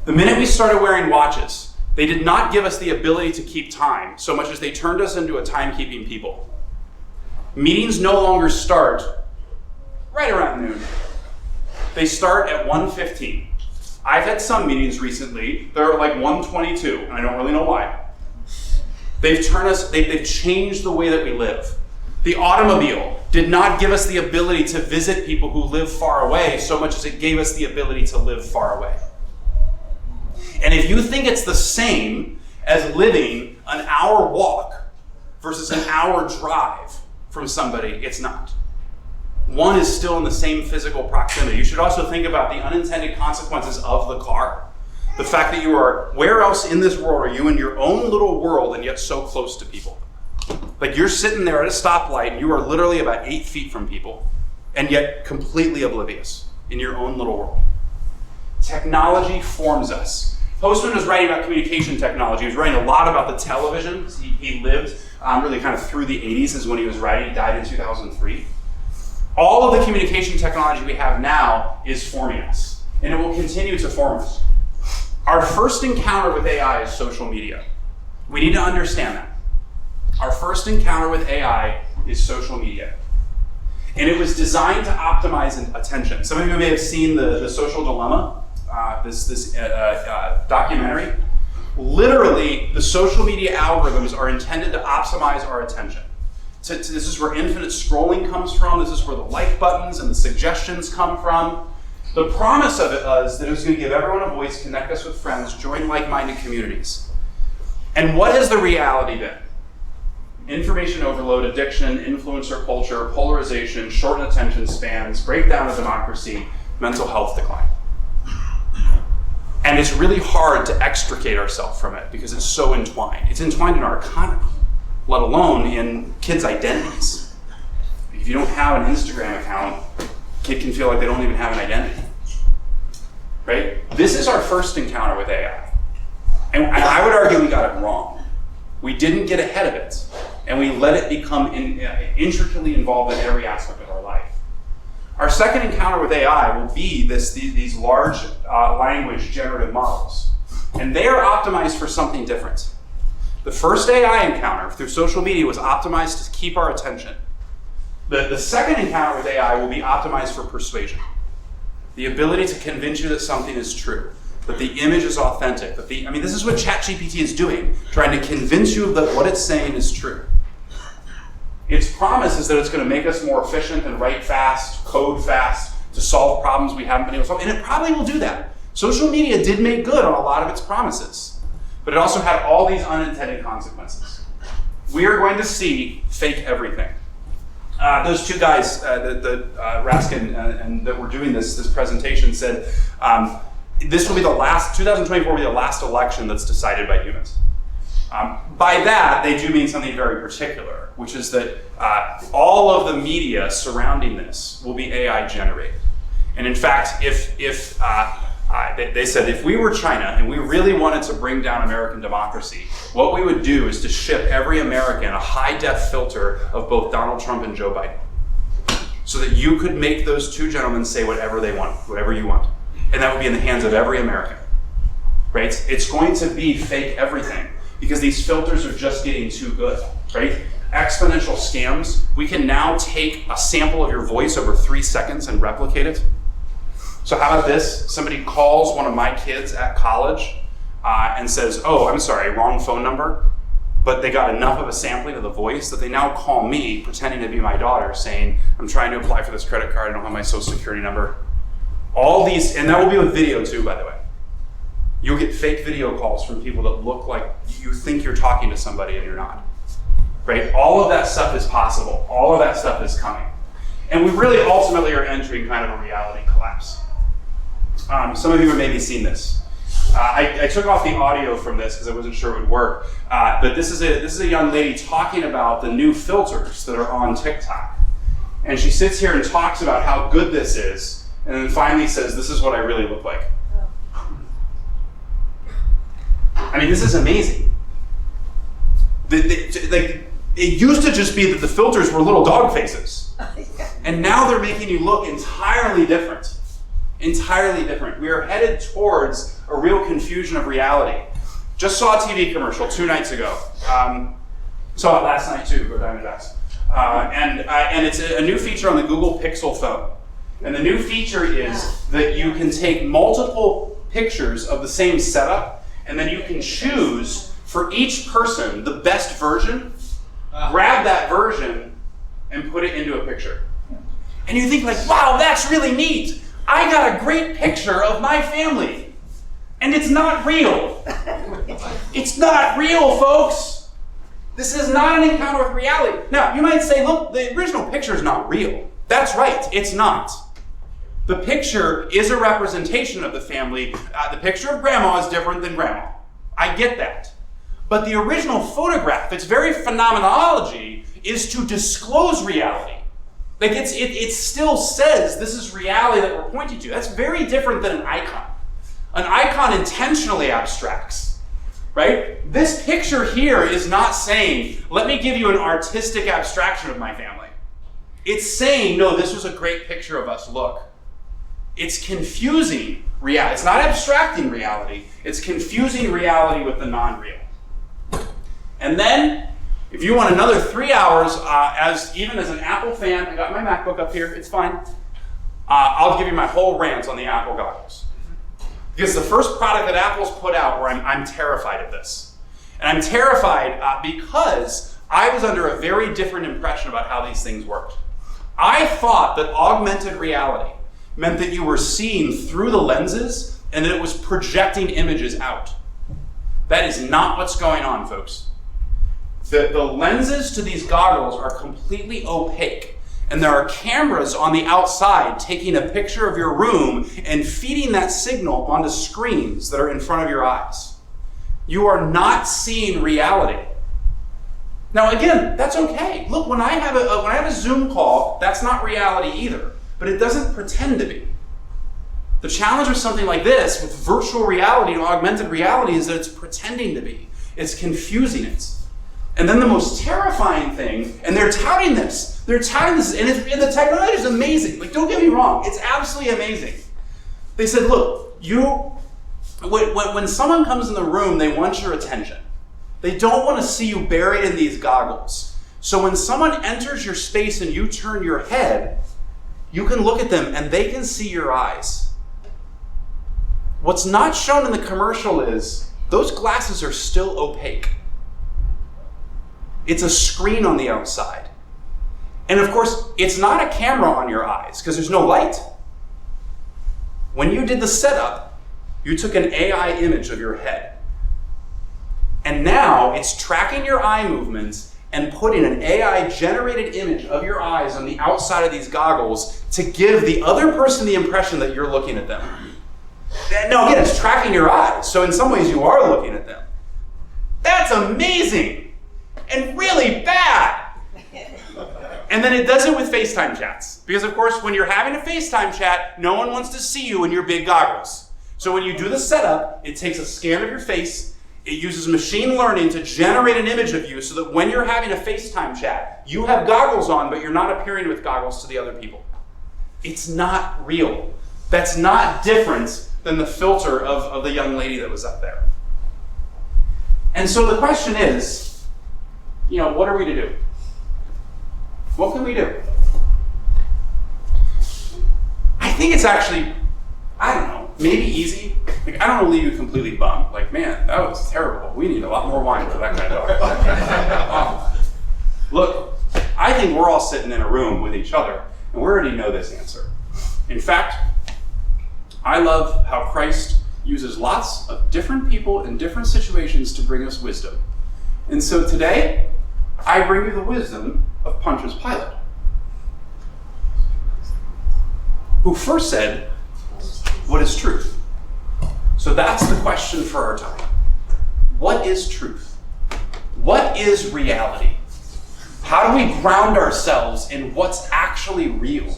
The minute we started wearing watches, they did not give us the ability to keep time so much as they turned us into a time-keeping people. Meetings no longer start right around noon. They start at 1:15. I've had some meetings recently that are like 1:22, and I don't really know why. They've changed the way that we live. The automobile did not give us the ability to visit people who live far away so much as it gave us the ability to live far away. And if you think it's the same as living an hour walk versus an hour drive from somebody, it's not. One is still in the same physical proximity. You should also think about the unintended consequences of the car. The fact that you are, where else in this world are you in your own little world and yet so close to people? Like you're sitting there at a stoplight and you are literally about 8 feet from people and yet completely oblivious in your own little world. Technology forms us. Postman was writing about communication technology. He was writing a lot about the television. He lived really kind of through the 80s is when he was writing. He died in 2003. All of the communication technology we have now is forming us, and it will continue to form us. Our first encounter with AI is social media. We need to understand that. Our first encounter with AI is social media. And it was designed to optimize attention. Some of you may have seen the Social Dilemma, this documentary. Literally, the social media algorithms are intended to optimize our attention. This is where infinite scrolling comes from. This is where the like buttons and the suggestions come from. The promise of it is that it was going to give everyone a voice, connect us with friends, join like-minded communities. And what has the reality been? Information overload, addiction, influencer culture, polarization, shortened attention spans, breakdown of democracy, mental health decline. And it's really hard to extricate ourselves from it because it's so entwined. It's entwined in our economy, let alone in kids' identities. If you don't have an Instagram account, a kid can feel like they don't even have an identity. Right? This is our first encounter with AI. And I would argue we got it wrong. We didn't get ahead of it, and we let it become intricately involved in every aspect of our life. Our second encounter with AI will be these large language generative models. And they are optimized for something different. The first AI encounter through social media was optimized to keep our attention. The second encounter with AI will be optimized for persuasion. The ability to convince you that something is true, that the image is authentic, this is what ChatGPT is doing, trying to convince you that what it's saying is true. Its promise is that it's going to make us more efficient and write fast, code fast, to solve problems we haven't been able to solve, and it probably will do that. Social media did make good on a lot of its promises, but it also had all these unintended consequences. We are going to see fake everything. Those two guys, Raski and that were doing this presentation said, this will be the last, 2024 will be the last election that's decided by humans. By that, they do mean something very particular, which is that all of the media surrounding this will be AI generated. And in fact, they said if we were China and we really wanted to bring down American democracy, what we would do is to ship every American a high-def filter of both Donald Trump and Joe Biden, so that you could make those two gentlemen say whatever they want, whatever you want. And that would be in the hands of every American, right? It's going to be fake everything because these filters are just getting too good, right? Exponential scams. We can now take a sample of your voice over 3 seconds and replicate it. So how about this? Somebody calls one of my kids at college and says, oh, I'm sorry, wrong phone number. But they got enough of a sampling of the voice that they now call me, pretending to be my daughter, saying, I'm trying to apply for this credit card, I don't have my social security number. All these, and that will be with video too, by the way. You'll get fake video calls from people that look like you think you're talking to somebody and you're not, right? All of that stuff is possible. All of that stuff is coming. And we really ultimately are entering kind of a reality collapse. Some of you have maybe seen this. I took off the audio from this because I wasn't sure it would work. But this is a young lady talking about the new filters that are on TikTok. And she sits here and talks about how good this is, and then finally says, this is what I really look like. I mean, this is amazing. It used to just be that the filters were little dog faces. And now they're making you look entirely different. Entirely different. We are headed towards a real confusion of reality. Just saw a TV commercial 2 nights ago. Saw it last night too, go Diamondbacks. And it's a new feature on the Google Pixel phone. And the new feature is that you can take multiple pictures of the same setup, and then you can choose for each person the best version, grab that version, and put it into a picture. And you think like, wow, that's really neat. I got a great picture of my family. And it's not real. It's not real, folks. This is not an encounter with reality. Now, you might say, look, the original picture is not real. That's right, it's not. The picture is a representation of the family. The picture of grandma is different than grandma. I get that. But the original photograph, its very phenomenology, is to disclose reality. Like it still says this is reality that we're pointing to. That's very different than an icon. An icon intentionally abstracts, right? This picture here is not saying, let me give you an artistic abstraction of my family. It's saying, no, this was a great picture of us, look. It's confusing reality. It's not abstracting reality. It's confusing reality with the non-real. And then, if you want another 3 hours, even as an Apple fan, I got my MacBook up here, it's fine. I'll give you my whole rant on the Apple goggles. Because the first product that Apple's put out where I'm terrified of this. And I'm terrified because I was under a very different impression about how these things worked. I thought that augmented reality meant that you were seeing through the lenses and that it was projecting images out. That is not what's going on, folks. The lenses to these goggles are completely opaque, and there are cameras on the outside taking a picture of your room and feeding that signal onto screens that are in front of your eyes. You are not seeing reality. Now again, that's okay. Look, when I have a Zoom call, that's not reality either, but it doesn't pretend to be. The challenge with something like this, with virtual reality and augmented reality, is that it's pretending to be. It's confusing it. And then the most terrifying thing, and they're touting this, and the technology is amazing. Like, don't get me wrong, it's absolutely amazing. They said, look, when someone comes in the room, they want your attention. They don't want to see you buried in these goggles. So when someone enters your space and you turn your head, you can look at them and they can see your eyes. What's not shown in the commercial is those glasses are still opaque. It's a screen on the outside. And of course, it's not a camera on your eyes because there's no light. When you did the setup, you took an AI image of your head. And now it's tracking your eye movements and putting an AI-generated image of your eyes on the outside of these goggles to give the other person the impression that you're looking at them. Now again, it's tracking your eyes, so in some ways you are looking at them. That's amazing! And really bad. And then it does it with FaceTime chats. Because of course, when you're having a FaceTime chat, no one wants to see you in your big goggles. So when you do the setup, it takes a scan of your face, it uses machine learning to generate an image of you so that when you're having a FaceTime chat, you have goggles on, but you're not appearing with goggles to the other people. It's not real. That's not different than the filter of the young lady that was up there. And so the question is, what are we to do? What can we do? I think it's actually, I don't know, maybe easy. Like, I don't want to leave you completely bummed. Like, man, that was terrible. We need a lot more wine for that kind of dog. Look, I think we're all sitting in a room with each other, and we already know this answer. In fact, I love how Christ uses lots of different people in different situations to bring us wisdom. And so today, I bring you the wisdom of Pontius Pilate, who first said, what is truth? So that's the question for our time. What is truth? What is reality? How do we ground ourselves in what's actually real?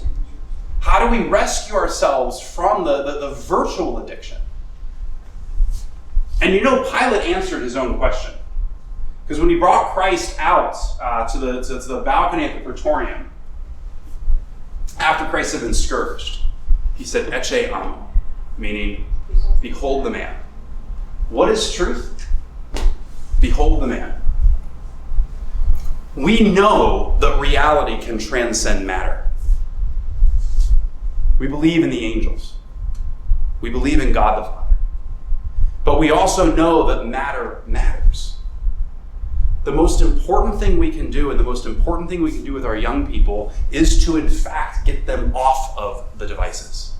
How do we rescue ourselves from the virtual addiction? And Pilate answered his own question. Because when he brought Christ out to the balcony at the Praetorium, after Christ had been scourged, he said, "Ecce homo," meaning, behold the man. What is truth? Behold the man. We know that reality can transcend matter. We believe in the angels. We believe in God the Father. But we also know that matter matters. The most important thing we can do, and the most important thing we can do with our young people, is to in fact get them off of the devices.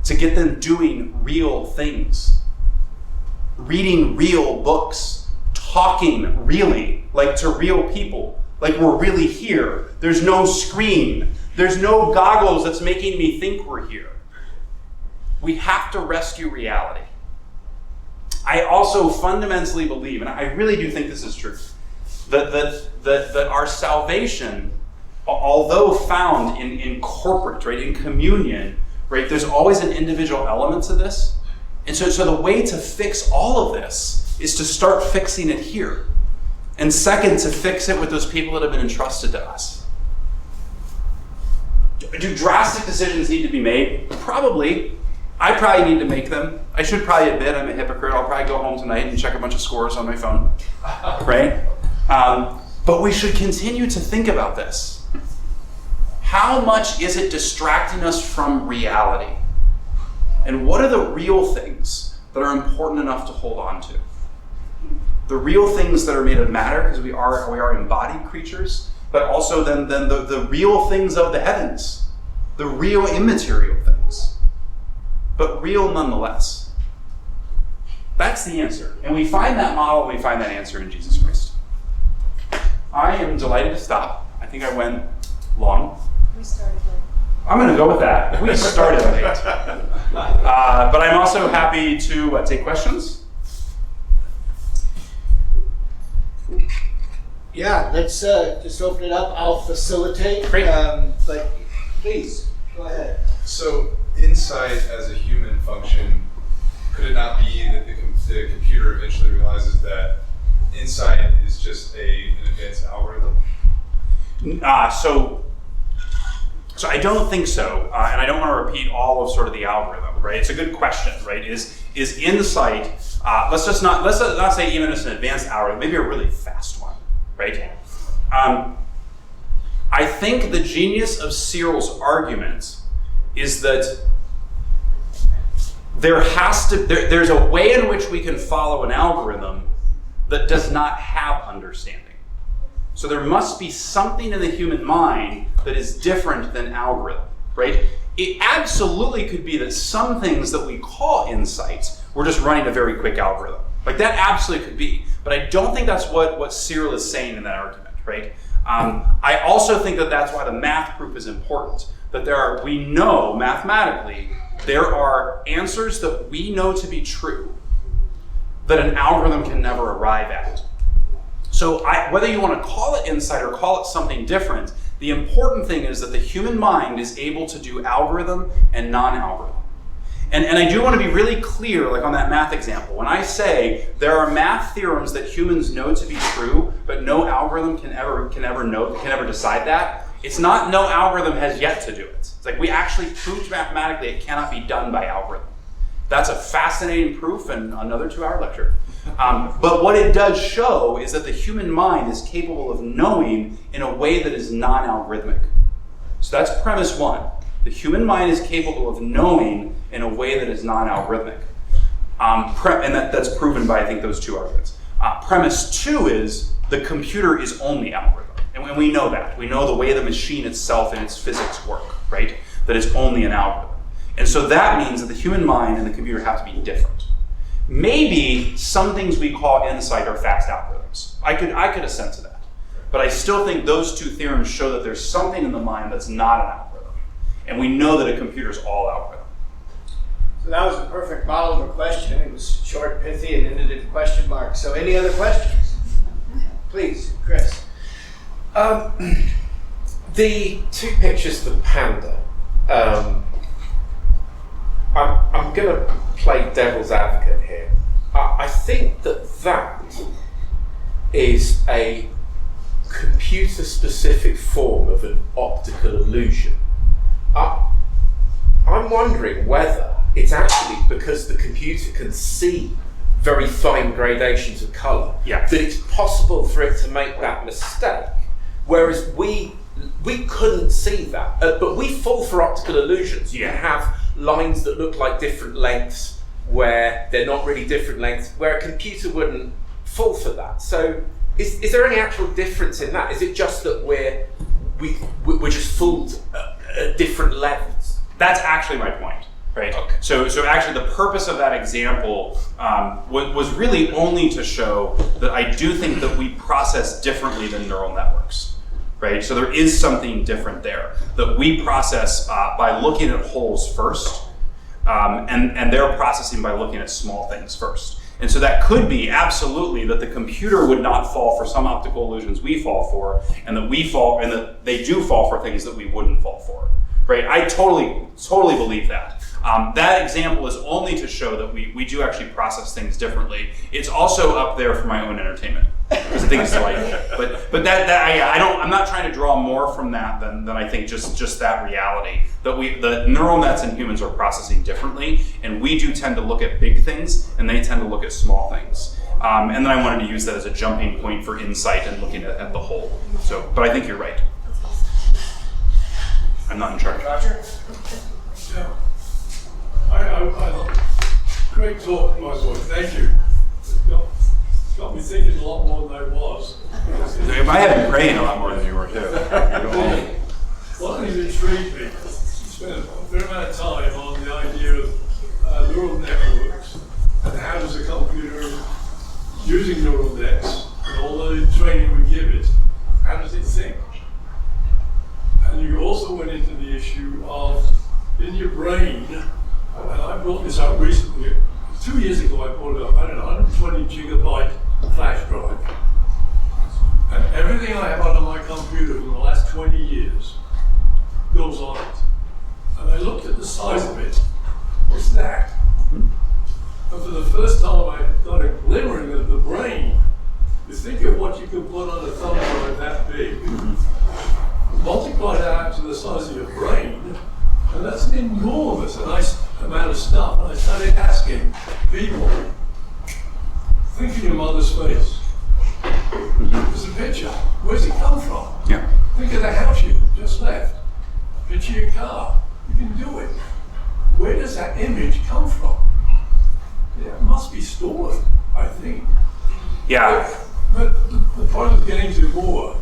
To get them doing real things. Reading real books. Talking really, like to real people. Like we're really here. There's no screen. There's no goggles that's making me think we're here. We have to rescue reality. I also fundamentally believe, and I really do think this is true, that our salvation, although found in corporate, right, in communion, right, there's always an individual element to this. And so the way to fix all of this is to start fixing it here. And second, to fix it with those people that have been entrusted to us. Do drastic decisions need to be made? Probably. I probably need to make them. I should probably admit I'm a hypocrite. I'll probably go home tonight and check a bunch of scores on my phone, right? But we should continue to think about this. How much is it distracting us from reality? And what are the real things that are important enough to hold on to? The real things that are made of matter, because we are embodied creatures, but also then the real things of the heavens, the real immaterial things, but real nonetheless. That's the answer. And we find that model and we find that answer in Jesus Christ. I am delighted to stop. I think I went long. We started late. I'm going to go with that. We started late. But I'm also happy to take questions. Yeah, let's just open it up. I'll facilitate. Great. But please, go ahead. So, insight as a human function, could it not be that the computer eventually realizes that insight is just an advanced algorithm? So I don't think so, and I don't want to repeat all of sort of the algorithm, right? It's a good question, right? Is insight? Let's not say even as an advanced algorithm, maybe a really fast one, right? I think the genius of Cyril's argument is that there's a way in which we can follow an algorithm that does not have understanding. So there must be something in the human mind that is different than algorithm, right? It absolutely could be that some things that we call insights, we're just running a very quick algorithm. Like that absolutely could be, but I don't think that's what Cyril is saying in that argument, right? I also think that that's why the math proof is important. That we know mathematically, there are answers that we know to be true that an algorithm can never arrive at. So whether you want to call it insight or call it something different, the important thing is that the human mind is able to do algorithm and non-algorithm. And I do want to be really clear, like on that math example. When I say there are math theorems that humans know to be true, but no algorithm can ever decide that, it's not no algorithm has yet to do it. It's like we actually proved mathematically it cannot be done by algorithm. That's a fascinating proof and another 2-hour lecture. But what it does show is that the human mind is capable of knowing in a way that is non-algorithmic. So that's premise 1. The human mind is capable of knowing in a way that is non-algorithmic. And that's proven by, I think, those 2 arguments. Premise 2 is the computer is only algorithm. And we know that. We know the way the machine itself and its physics work, right? That it's only an algorithm. And so that means that the human mind and the computer have to be different. Maybe some things we call insight are fast algorithms. I could assent to that. But I still think those 2 theorems show that there's something in the mind that's not an algorithm. And we know that a computer is all algorithm. So that was a perfect model of a question. It was short, pithy, and ended in question mark. So any other questions? Please, Chris. The 2 pictures of the panda, I'm going to play devil's advocate here. I think that is a computer-specific form of an optical illusion. I'm wondering whether it's actually because the computer can see very fine gradations of colour that it's possible for it to make that mistake, whereas we couldn't see that. But we fall for optical illusions. You can have lines that look like different lengths where they're not really different lengths, where a computer wouldn't fall for that. So is there any actual difference in that? Is it just that we're just fooled at different levels? That's actually my point, right? Okay. So actually the purpose of that example was really only to show that I do think that we process differently than neural networks, right? So there is something different there that we process by looking at wholes first, and they're processing by looking at small things first. And so that could be absolutely that the computer would not fall for some optical illusions we fall for, and that they do fall for things that we wouldn't fall for, right? I totally believe that. That example is only to show that we do actually process things differently. It's also up there for my own entertainment because I think it's delightful. But I'm not trying to draw more from that than I think just that reality that the neural nets in humans are processing differently, and we do tend to look at big things and they tend to look at small things. And then I wanted to use that as a jumping point for insight and looking at the whole. So, but I think you're right. I'm not in charge. Roger? Yeah. Great talk, by the way. Thank you. Got me thinking a lot more than I was. I have been praying a lot more than you were too. One thing that intrigued me, you spent a fair amount of time on the idea of neural networks and how does a computer, using neural nets and all the training we give it, how does it think? And you also went into the issue of in your brain, and I brought this up recently, 2 years ago I brought it up, I had a 120 gigabyte flash drive. And everything I have on my computer for the last 20 years goes on it. And I looked at the size of it, what's that? And for the first time I got a glimmering of the brain. You think of what you could put on a thumb drive that big, multiply that out to the size of your brain, and that's an enormous amount of stuff. And I started asking people, think of your mother's face. There's a picture. Where's it come from? Yeah. Think of the house you just left. Picture your car. You can do it. Where does that image come from? It must be stored, I think. Yeah. But the point I was getting to more,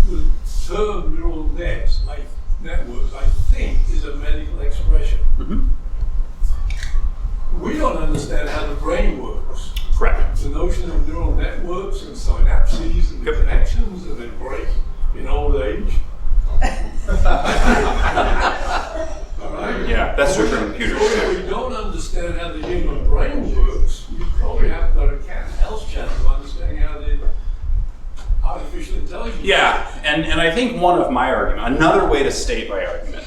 the term neural networks, I think, is a medical expression. Mm-hmm. We don't understand how the brain works. Correct. The notion of neural networks and synapses and the connections and they break in old age. All right? Yeah, that's true for computers. So if we don't understand how the human brain works, you probably haven't got a cat and mouse chance of understanding how the artificial intelligence. Yeah, and I think one of my argument, another way to state my argument,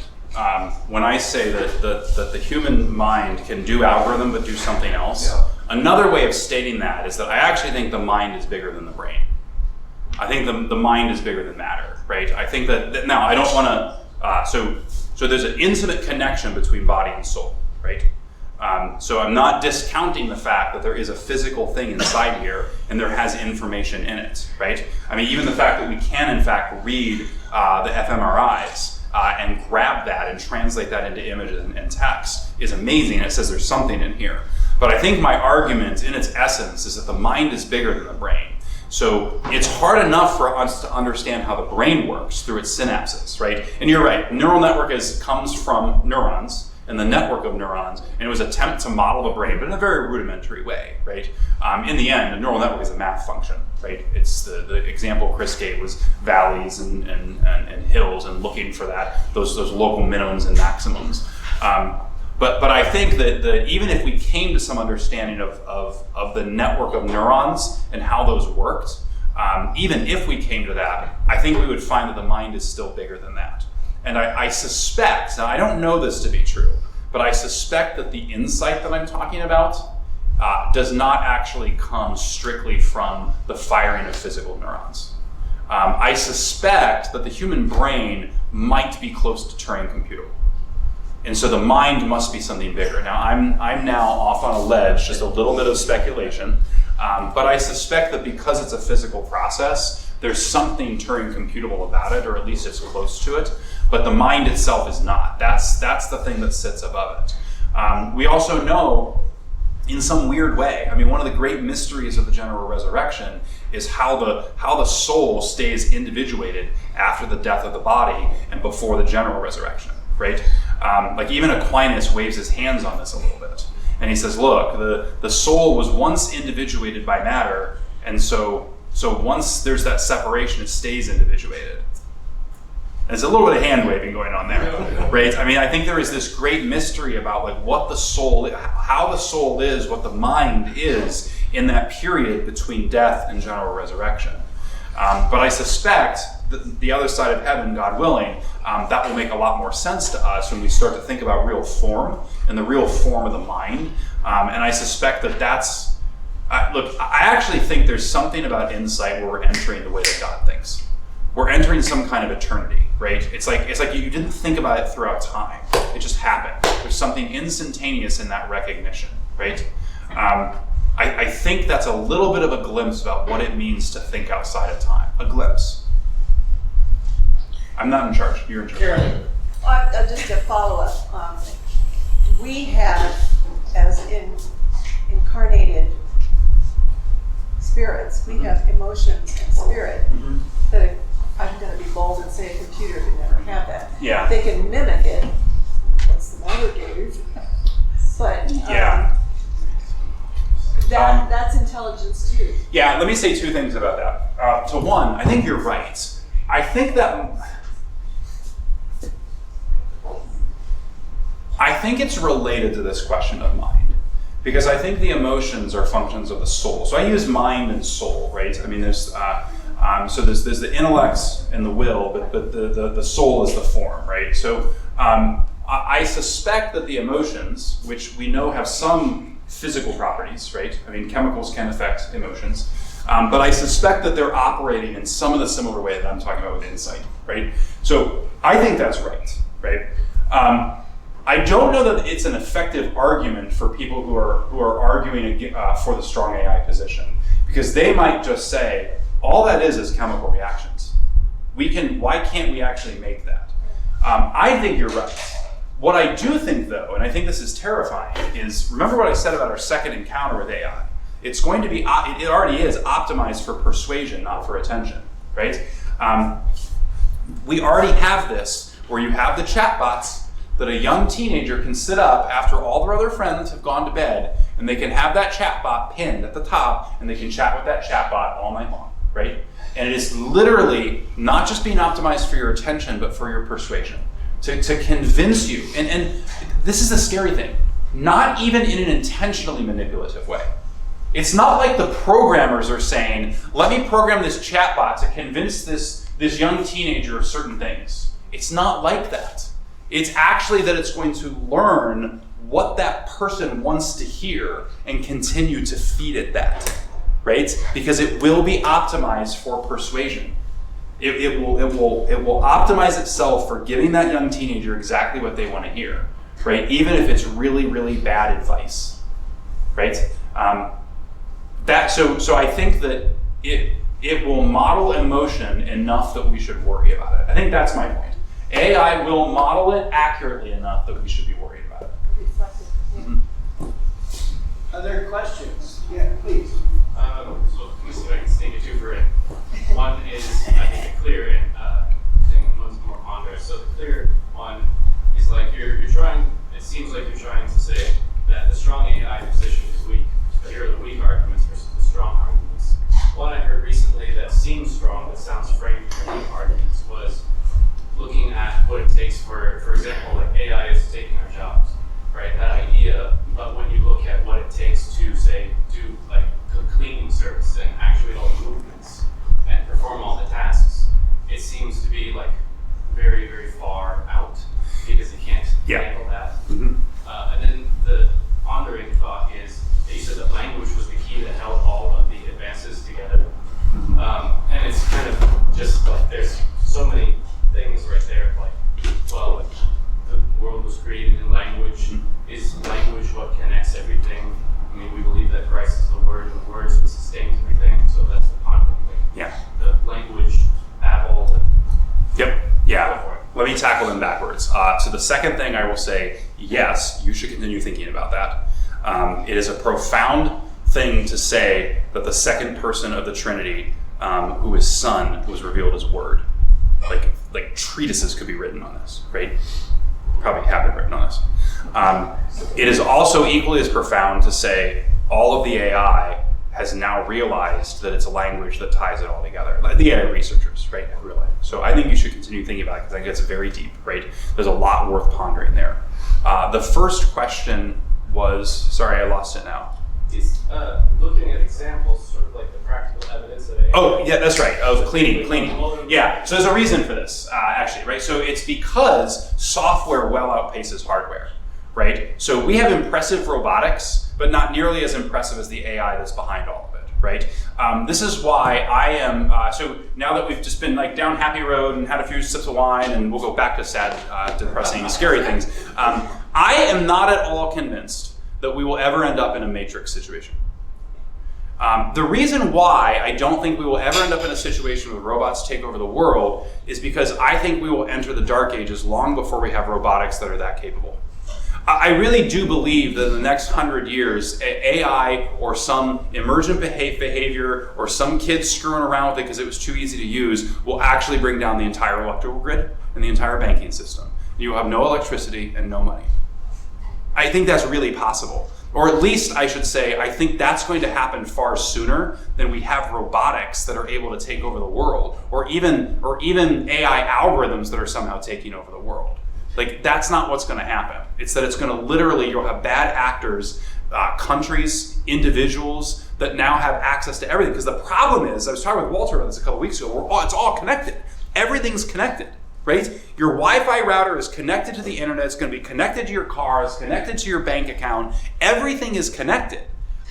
when I say that the human mind can do algorithm but do something else, another way of stating that is that I actually think the mind is bigger than the brain. I think the mind is bigger than matter, right? I think that now I don't want to, so there's an intimate connection between body and soul, right? So I'm not discounting the fact that there is a physical thing inside here and there has information in it, right? I mean, even the fact that we can in fact read the fMRIs and grab that and translate that into images and text is amazing. It says there's something in here. But I think my argument in its essence is that the mind is bigger than the brain. So it's hard enough for us to understand how the brain works through its synapses, right? And you're right, neural network comes from neurons and the network of neurons, and it was an attempt to model the brain, but in a very rudimentary way, right? In the end, a neural network is a math function, right? It's the example Chris gave was valleys and hills and looking for those local minimums and maximums. But I think that even if we came to some understanding of the network of neurons and how those worked, even if we came to that, I think we would find that the mind is still bigger than that. And I suspect, now I don't know this to be true, but I suspect that the insight that I'm talking about does not actually come strictly from the firing of physical neurons. I suspect that the human brain might be close to Turing computable. And so the mind must be something bigger. Now, I'm now off on a ledge, just a little bit of speculation, but I suspect that because it's a physical process, there's something Turing computable about it, or at least it's close to it, but the mind itself is not. That's the thing that sits above it. We also know, in some weird way, I mean, one of the great mysteries of the general resurrection is how the soul stays individuated after the death of the body and before the general resurrection, right? Like even Aquinas waves his hands on this a little bit. And he says, look, the soul was once individuated by matter, and so once there's that separation, it stays individuated. And there's a little bit of hand waving going on there, right? I mean, I think there is this great mystery about like what the soul, how the soul is, what the mind is in that period between death and general resurrection. But I suspect that the other side of heaven, God willing, that will make a lot more sense to us when we start to think about real form and the real form of the mind. And I suspect that that's, look, I actually think there's something about insight where we're entering the way that God thinks. We're entering some kind of eternity, right? It's like you didn't think about it throughout time. It just happened. There's something instantaneous in that recognition, right? I think that's a little bit of a glimpse about what it means to think outside of time. A glimpse. I'm not in charge. You're in charge. Carolyn. Just a follow-up. We have, as incarnated spirits, we have emotions and spirit that I'm going to be bold and say a computer could never have that. Yeah. They can mimic it. What's the matter, Dave? But Yeah. that's intelligence too. Yeah, let me say two things about that. To one, I think you're right. I think it's related to this question of mind, because I think the emotions are functions of the soul. So I use mind and soul, right? I mean, there's the intellects and the will, but the soul is the form, right? So I suspect that the emotions, which we know have some physical properties, right? I mean, chemicals can affect emotions, but I suspect that they're operating in some of the similar way that I'm talking about with insight, right? So I think that's right? I don't know that it's an effective argument for people who are arguing for the strong AI position, because they might just say, all that is chemical reactions. Why can't we actually make that? I think you're right. What I do think, though, and I think this is terrifying, is remember what I said about our second encounter with AI. It's going to be, it already is optimized for persuasion, not for attention, right? We already have this, where you have the chatbots that a young teenager can sit up after all their other friends have gone to bed, and they can have that chatbot pinned at the top, and they can chat with that chatbot all night long, right? And it is literally not just being optimized for your attention, but for your persuasion, to convince you. And this is the scary thing, not even in an intentionally manipulative way. It's not like the programmers are saying, let me program this chatbot to convince this young teenager of certain things. It's not like that. It's actually that it's going to learn what that person wants to hear and continue to feed it that, right? Because it will be optimized for persuasion. It will optimize itself for giving that young teenager exactly what they want to hear, right? Even if it's really, really bad advice, right? So I think that it will model emotion enough that we should worry about it. I think that's my point. AI will model it accurately enough that we should be worried about it. Other questions? Yeah, please. So let me see if I can sneak a two for it. One is, I think, the clear and thing, one's more ponderous. So the clear one is like you're trying, it seems like you're trying to say that the strong AI position is weak, but here are the weak arguments versus the strong arguments. One I heard recently that seems strong, that sounds framed for weak arguments, was looking at what it takes for example, like AI is taking our jobs, right? That idea, but when you look at what it takes to, say, do like cleaning service and actuate all the movements and perform all the tasks, tackle them backwards. So the second thing I will say, yes, you should continue thinking about that. It is a profound thing to say that the second person of the Trinity, who is Son, was revealed as Word. Like treatises could be written on this, right? Probably have been written on this. It is also equally as profound to say all of the AI has now realized that it's a language that ties it all together. Like the AI researchers, right, have realized. So I think you should continue thinking about it because I think it's very deep, right? There's a lot worth pondering there. The first question was, sorry, I lost it now. Is looking at examples, sort of like the practical evidence of AI. Oh, yeah, that's right. Of cleaning. Yeah, so there's a reason for this, actually, right? So it's because software well outpaces hardware, right? So we have impressive robotics, but not nearly as impressive as the AI that's behind all of it, right? This is why I am, so now that we've just been like down Happy Road and had a few sips of wine, and we'll go back to sad, depressing, scary things, I am not at all convinced that we will ever end up in a Matrix situation. The reason why I don't think we will ever end up in a situation where robots take over the world is because I think we will enter the dark ages long before we have robotics that are that capable. I really do believe that in the next 100 years, AI or some emergent behavior or some kids screwing around with it because it was too easy to use will actually bring down the entire electrical grid and the entire banking system. You will have no electricity and no money. I think that's really possible. Or at least I should say, I think that's going to happen far sooner than we have robotics that are able to take over the world, or even AI algorithms that are somehow taking over the world. Like, that's not what's going to happen. It's that it's going to literally, you'll have bad actors, countries, individuals that now have access to everything. Because the problem is, I was talking with Walter about this a couple weeks ago, it's all connected. Everything's connected. Right? Your Wi-Fi router is connected to the internet, it's going to be connected to your car, it's connected to your bank account, everything is connected,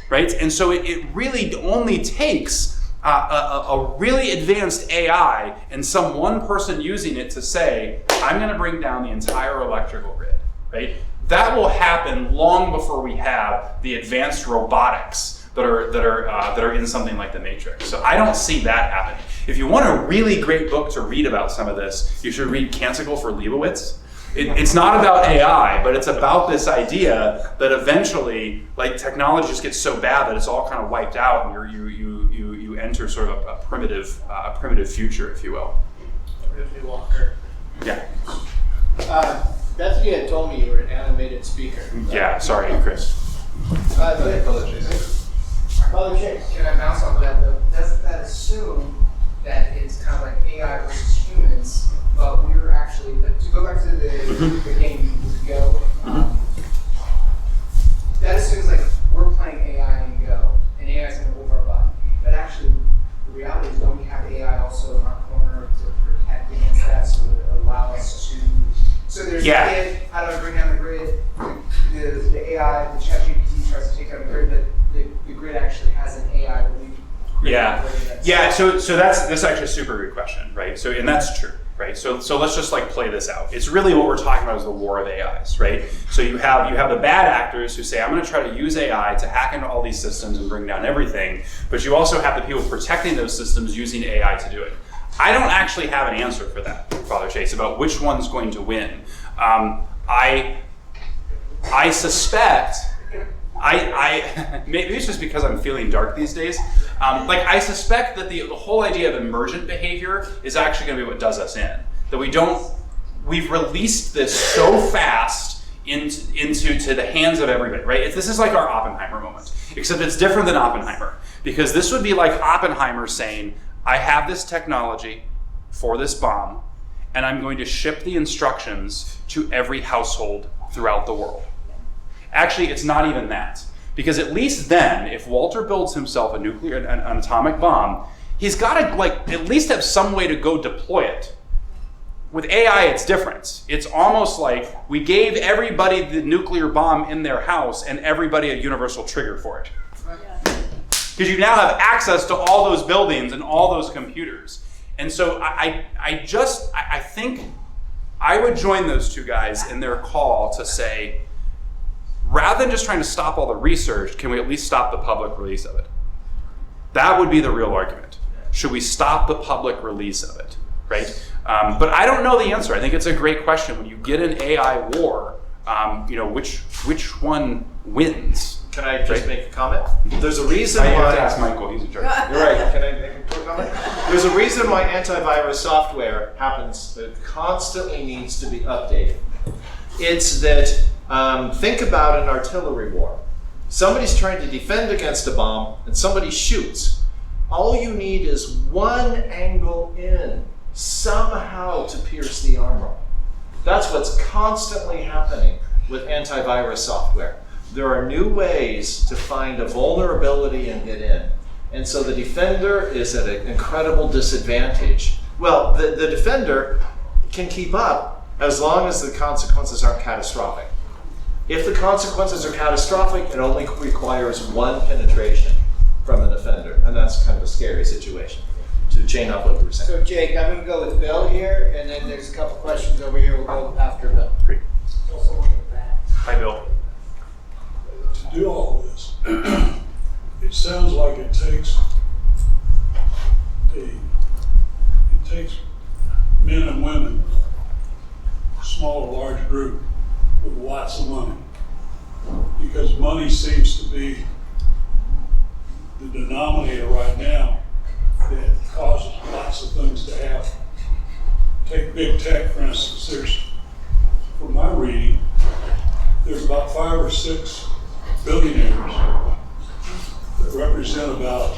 right? And so it really only takes a really advanced AI and some one person using it to say, I'm going to bring down the entire electrical grid, right? That will happen long before we have the advanced robotics that are in something like the Matrix. So I don't see that happening. If you want a really great book to read about some of this, you should read Canticle for Leibowitz. It's not about AI, but it's about this idea that eventually, like, technology just gets so bad that it's all kind of wiped out, and you enter sort of a primitive future, if you will. Ripley Walker. Yeah. Bethany had told me you were an animated speaker. Yeah. Sorry, Chris. Brother Jake. Can I bounce off of that though? Doesn't that assume that it's kind of like AI versus humans, but we were actually, to go back to the game with Go, that assumes like we're playing AI in Go, and AI is going to over our button. But actually, the reality is don't we have AI also in our corner to protect against that, so that it allow us to, so there's a grid, how do I bring down the grid? The AI, the ChatGPT tries to take down the grid, but the grid actually has an AI that we so that's actually a super good question, right? So, and that's true, right? So let's just like play this out. It's really what we're talking about is the war of AIs, right? So you have the bad actors who say, I'm going to try to use AI to hack into all these systems and bring down everything, but you also have the people protecting those systems using AI to do it. I don't actually have an answer for that, Father Chase, about which one's going to win. I suspect, maybe it's just because I'm feeling dark these days. I suspect that the whole idea of emergent behavior is actually going to be what does us in. That we've released this so fast into the hands of everybody, right? This is like our Oppenheimer moment, except it's different than Oppenheimer, because this would be like Oppenheimer saying, I have this technology for this bomb, and I'm going to ship the instructions to every household throughout the world. Actually, it's not even that. Because at least then, if Walter builds himself an atomic bomb, he's got to at least have some way to go deploy it. With AI, it's different. It's almost like we gave everybody the nuclear bomb in their house and everybody a universal trigger for it. Because you now have access to all those buildings and all those computers. And so I think I would join those two guys in their call to say, rather than just trying to stop all the research, can we at least stop the public release of it? That would be the real argument. Should we stop the public release of it? right? But I don't know the answer. I think it's a great question. When you get an AI war, which one wins? Can I just make a comment? There's a reason I why. have to ask Michael. He's a jerk. You're right. Can I make a quick comment? There's a reason why antivirus software happens. It constantly needs to be updated. It's that think about an artillery war. Somebody's trying to defend against a bomb, and somebody shoots. All you need is one angle in, somehow, to pierce the armor. That's what's constantly happening with antivirus software. There are new ways to find a vulnerability and get in. And so the defender is at an incredible disadvantage. Well, the defender can keep up as long as the consequences aren't catastrophic. If the consequences are catastrophic, it only requires one penetration from an offender. And that's kind of a scary situation. To chain up what you were saying. So Jake, I'm going to go with Bill here, and then there's a couple questions over here. We'll go after Bill. Great. Hi, Bill. To do all this, it sounds like it takes men and women, small or large group, with lots of money. Because money seems to be the denominator right now that causes lots of things to happen. Take big tech, for instance. From my reading, there's about 5 or 6 billionaires that represent about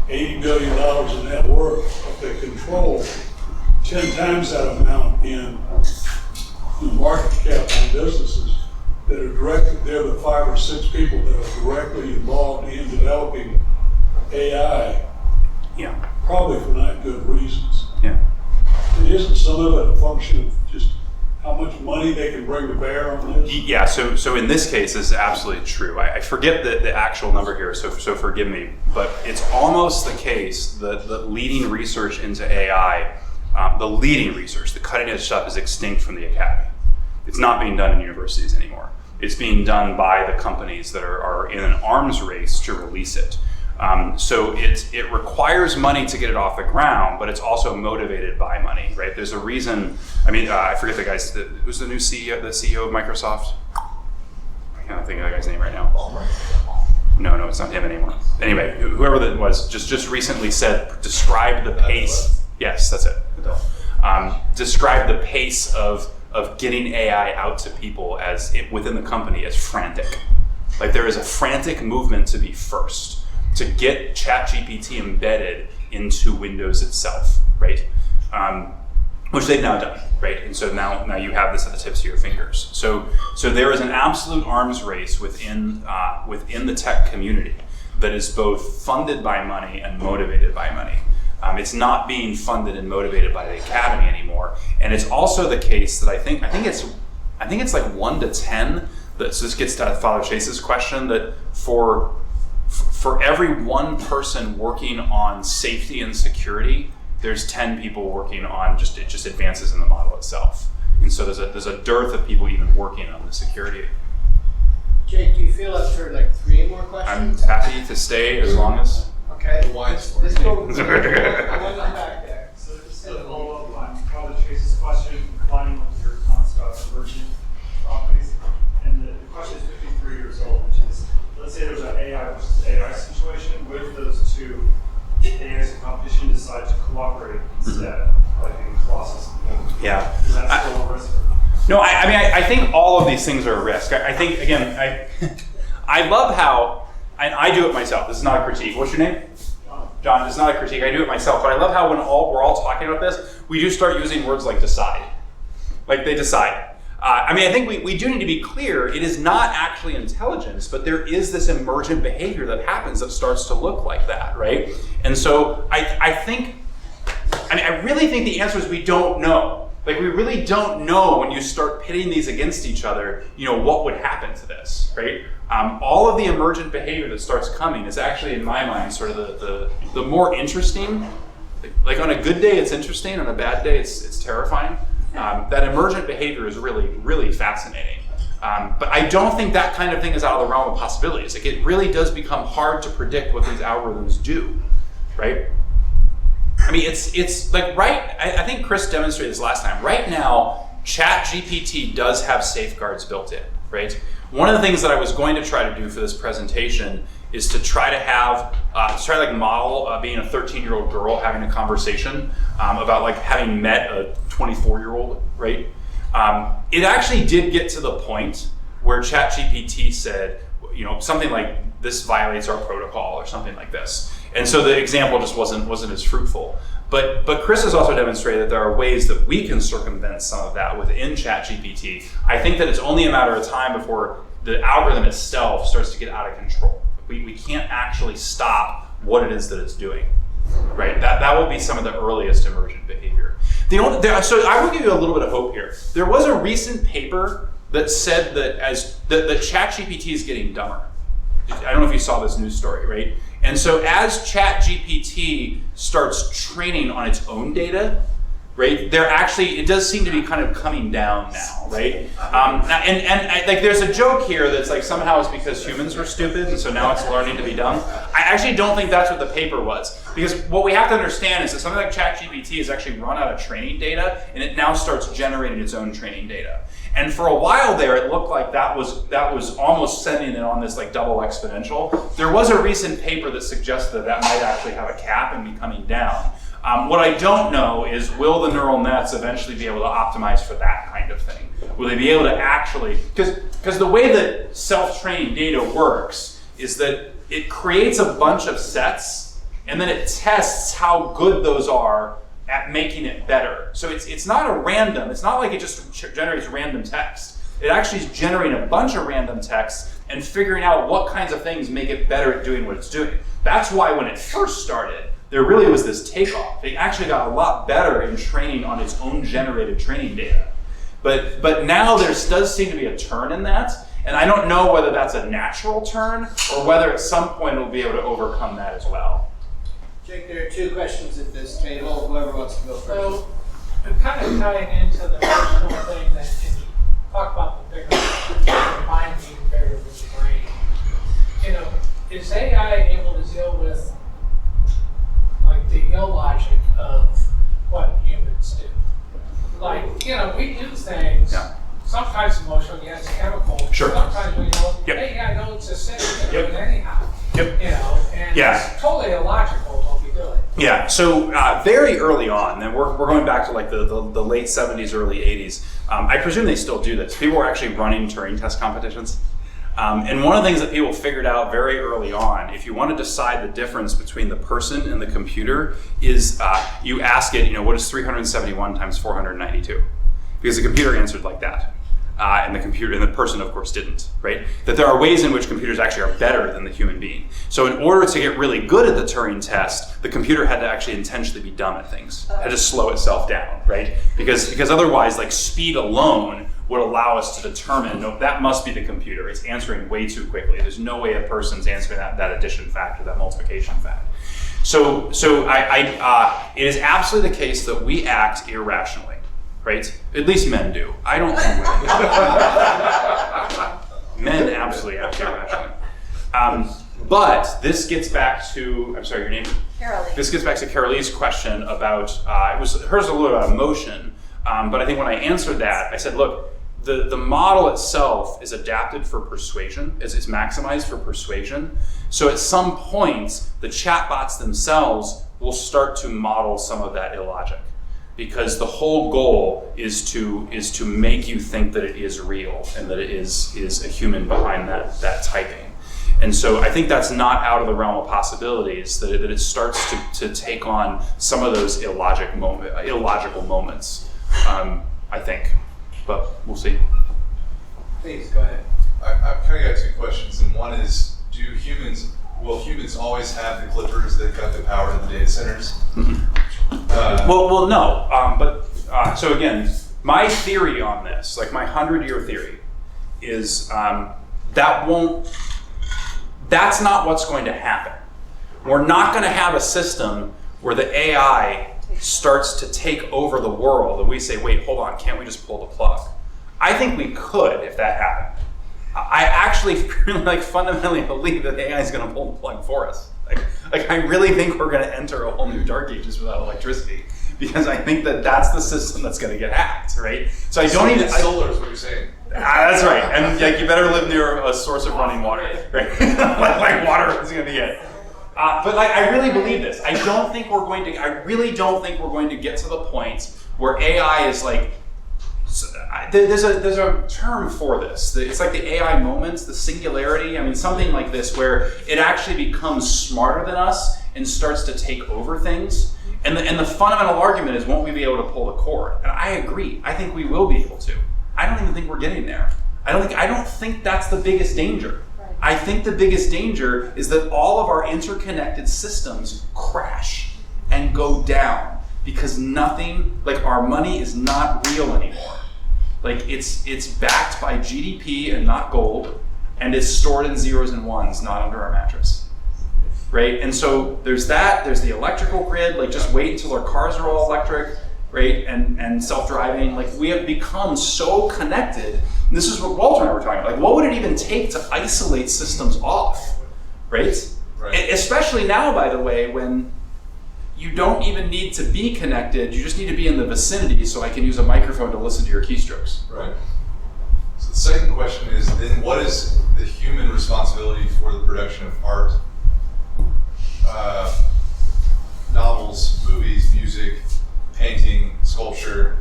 $80 billion in net worth, but they control 10 times that amount in market cap on businesses that are directed. They're the 5 or 6 people that are directly involved in developing AI. Yeah. Probably for not good reasons. Yeah. And isn't some of it a function of just how much money they can bring to bear on this? Yeah, so in this case, this is absolutely true. I forget the actual number here, so forgive me, but it's almost the case that the leading research into AI, the cutting edge stuff is extinct from the academy. It's not being done in universities anymore. It's being done by the companies that are in an arms race to release it. So it requires money to get it off the ground, but it's also motivated by money, right? There's a reason. I mean, I forget the guy's. Who's the new CEO? The CEO of Microsoft? I can't think of that guy's name right now. No, it's not him anymore. Anyway, whoever that was just recently said, describe the pace. Yes, that's it. Describe the pace of getting AI out to people within the company as frantic. Like there is a frantic movement to be first, to get ChatGPT embedded into Windows itself, right? Which they've now done, right? And so now you have this at the tips of your fingers. So there is an absolute arms race within the tech community that is both funded by money and motivated by money. It's not being funded and motivated by the academy anymore, and it's also the case that I think it's like 1 to 10. So this gets to Father Chase's question that for every one person working on safety and security, there's 10 people working on just advances in the model itself. And so there's a dearth of people even working on the security. Jake, do you feel up for like 3 more questions? I'm happy to stay as long as. Okay. Let's go one in the back there. So just to follow up on Father Chase's question, combining with your comments about emergent properties, and the question is 53 years old, which is, let's say there's an AI versus AI situation. What if those two AIs in competition decide to cooperate instead, like in Colossus? Yeah. Is that still a risk? No, I think all of these things are a risk. I think, again, I love how, and I do it myself. This is not a critique. What's your name? John. It's not a critique. I do it myself. But I love how when we're all talking about this, we do start using words like decide. Like they decide. I think we do need to be clear. It is not actually intelligence, but there is this emergent behavior that happens that starts to look like that, right? And so I really think the answer is we don't know. Like we really don't know when you start pitting these against each other, what would happen to this, right? All of the emergent behavior that starts coming is actually, in my mind, sort of the more interesting. Like on a good day, it's interesting. On a bad day, it's terrifying. That emergent behavior is really, really fascinating. But I don't think that kind of thing is out of the realm of possibilities. Like it really does become hard to predict what these algorithms do, right? I mean, it's like I think Chris demonstrated this last time. Right now, ChatGPT does have safeguards built in, right? One of the things that I was going to try to do for this presentation is to try to have, model being a 13-year-old girl having a conversation about like having met a 24-year-old, right? It actually did get to the point where ChatGPT said, you know, something like, this violates our protocol or something like this. And so the example just wasn't as fruitful. But Chris has also demonstrated that there are ways that we can circumvent some of that within ChatGPT. I think that it's only a matter of time before the algorithm itself starts to get out of control. We can't actually stop what it is that it's doing, right? That will be some of the earliest emergent behavior. So I will give you a little bit of hope here. There was a recent paper that said that that ChatGPT is getting dumber. I don't know if you saw this news story, right? And so as ChatGPT starts training on its own data, right, it does seem to be kind of coming down now, right? Like there's a joke here that's like somehow it's because humans were stupid and so now it's learning to be dumb. I actually don't think that's what the paper was, because what we have to understand is that something like ChatGPT has actually run out of training data and it now starts generating its own training data. And for a while there, it looked like that was almost sending it on this like double exponential. There was a recent paper that suggested that might actually have a cap and be coming down. What I don't know is, will the neural nets eventually be able to optimize for that kind of thing? Will they be able to actually, because the way that self-training data works is that it creates a bunch of sets and then it tests how good those are at making it better. So it's not a random, it's not like it just generates random text. It actually is generating a bunch of random text and figuring out what kinds of things make it better at doing what it's doing. That's why when it first started, there really was this takeoff. It actually got a lot better in training on its own generated training data. But now there does seem to be a turn in that, and I don't know whether that's a natural turn or whether at some point it'll be able to overcome that as well. Jake, there are two questions at this table. Whoever wants to go first. So, kind of tying into the personal thing that you talk about the bigger mind being bigger than the brain. You know, is AI able to deal with like the illogic of what humans do? Like, you know, we do things. Yeah. Sometimes emotional, yes, chemical. Sure. Sometimes we know, Yep. hey, I know it's a sin, Yep. but anyhow. Yep. You know, and it's totally illogical what we do. Yeah, so very early on, and we're going back to like the late 70s, early 80s, I presume they still do this. People were actually running Turing test competitions. And one of the things that people figured out very early on, if you want to decide the difference between the person and the computer, is you ask it, you know, what is 371 times 492? Because the computer answered like that. And the person, of course, didn't, right? That there are ways in which computers actually are better than the human being. So in order to get really good at the Turing test, the computer had to actually intentionally be dumb at things, had to slow itself down, right? Because otherwise, like speed alone would allow us to determine, no, that must be the computer. It's answering way too quickly. There's no way a person's answering that addition fact or that multiplication fact. So it is absolutely the case that we act irrationally. Right? At least men do. I don't think women do. Men absolutely act irrationally. But this gets back to, I'm sorry, your name? Carolee. This gets back to Carolee's question about, hers a little about emotion, but I think when I answered that, I said, look, the model itself is adapted for persuasion, is maximized for persuasion. So at some point, the chatbots themselves will start to model some of that illogic. Because the whole goal is to make you think that it is real and that it is a human behind that typing. And so I think that's not out of the realm of possibilities, that it starts to take on some of those illogical moments, I think. But we'll see. Please, go ahead. I've kind of got two questions, and one is, will humans always have the clippers that got the power to the data centers? Well, no. So again, my theory on this, like my 100-year theory, is that's not what's going to happen. We're not going to have a system where the AI starts to take over the world and we say, wait, hold on, can't we just pull the plug? I think we could if that happened. I actually really fundamentally believe that AI is going to pull the plug for us. Like, I really think we're going to enter a whole new dark ages without electricity, because I think that that's the system that's going to get hacked, right? So I don't even. Solar is what you're saying. That's right, and like you better live near a source of running water, right? like water is going to be it. But like, I really believe this. I really don't think we're going to get to the point where AI is like. There's a term for this. It's like the AI moments, the singularity. I mean, something like this, where it actually becomes smarter than us and starts to take over things. And the fundamental argument is, won't we be able to pull the cord? And I agree. I think we will be able to. I don't even think we're getting there. I don't think that's the biggest danger. Right. I think the biggest danger is that all of our interconnected systems crash and go down, because nothing, like our money is not real anymore. Like it's backed by GDP and not gold, and it's stored in zeros and ones, not under our mattress. Right? And so there's the electrical grid, like just wait until our cars are all electric, right? And self-driving. Like, we have become so connected. And this is what Walter and I were talking about. Like, what would it even take to isolate systems off? Right? Especially now, by the way, when you don't even need to be connected, you just need to be in the vicinity so I can use a microphone to listen to your keystrokes. Right. So the second question is, then what is the human responsibility for the production of art, novels, movies, music, painting, sculpture?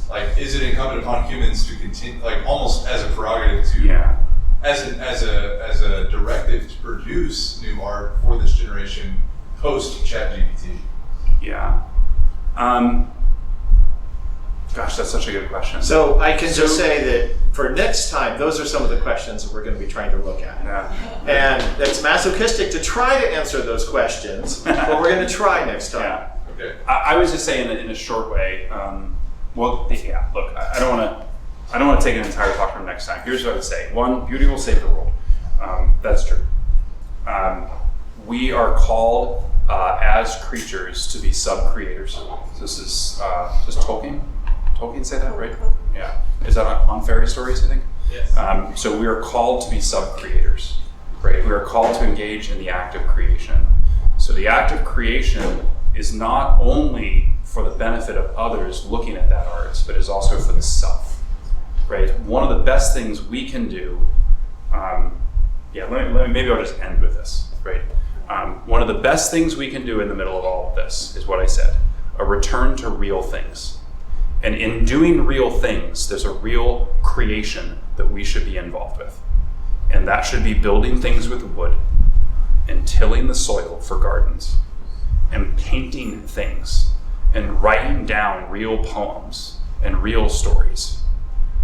Like, is it incumbent upon humans to continue, like almost as a prerogative to, as a directive to produce new art for this generation post ChatGPT? Yeah. Gosh, that's such a good question. So I can just say that for next time, those are some of the questions that we're going to be trying to look at. Yeah. And it's masochistic to try to answer those questions, but we're going to try next time. Yeah. Okay. I was just saying that in a short way. Look, I don't want to take an entire talk from next time. Here's what I would say. One, beauty will save the world. That's true. We are called as creatures to be sub-creators. This is does Tolkien say that, right? Yeah. Is that on Fairy Stories, I think? Yes. So we are called to be sub-creators, right? We are called to engage in the act of creation. So the act of creation is not only for the benefit of others looking at that art, but is also for the self, right? One of the best things we can do, maybe I'll just end with this, right? One of the best things we can do in the middle of all of this is what I said, a return to real things. And in doing real things, there's a real creation that we should be involved with. And that should be building things with wood and tilling the soil for gardens and painting things and writing down real poems and real stories,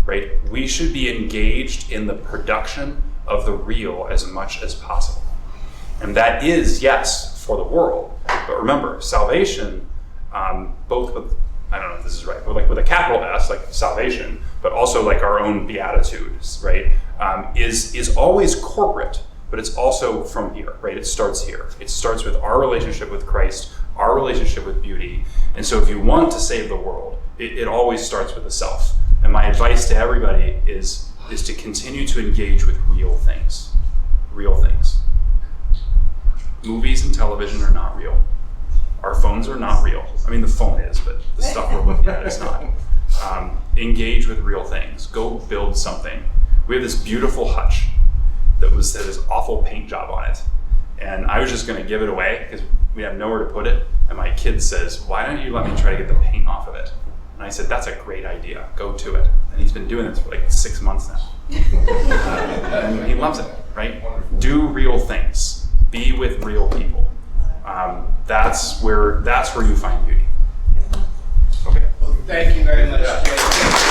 right? We should be engaged in the production of the real as much as possible. And that is, yes, for the world. But remember, salvation, both with, I don't know if this is right, but like with a capital S, like salvation, but also like our own beatitudes, right, is always corporate, but it's also from here, right? It starts here. It starts with our relationship with Christ, our relationship with beauty. And so if you want to save the world, it always starts with the self. And my advice to everybody is to continue to engage with real things. Real things. Movies and television are not real. Our phones are not real. I mean, the phone is, but the stuff we're looking at is not. Engage with real things. Go build something. We have this beautiful hutch that had this awful paint job on it. And I was just going to give it away because we have nowhere to put it. And my kid says, why don't you let me try to get the paint off of it? And I said, that's a great idea. Go to it. And he's been doing this for like 6 months now. And he loves it, right? Do real things. Be with real people. That's where you find beauty. Okay. Thank you very much, Jake.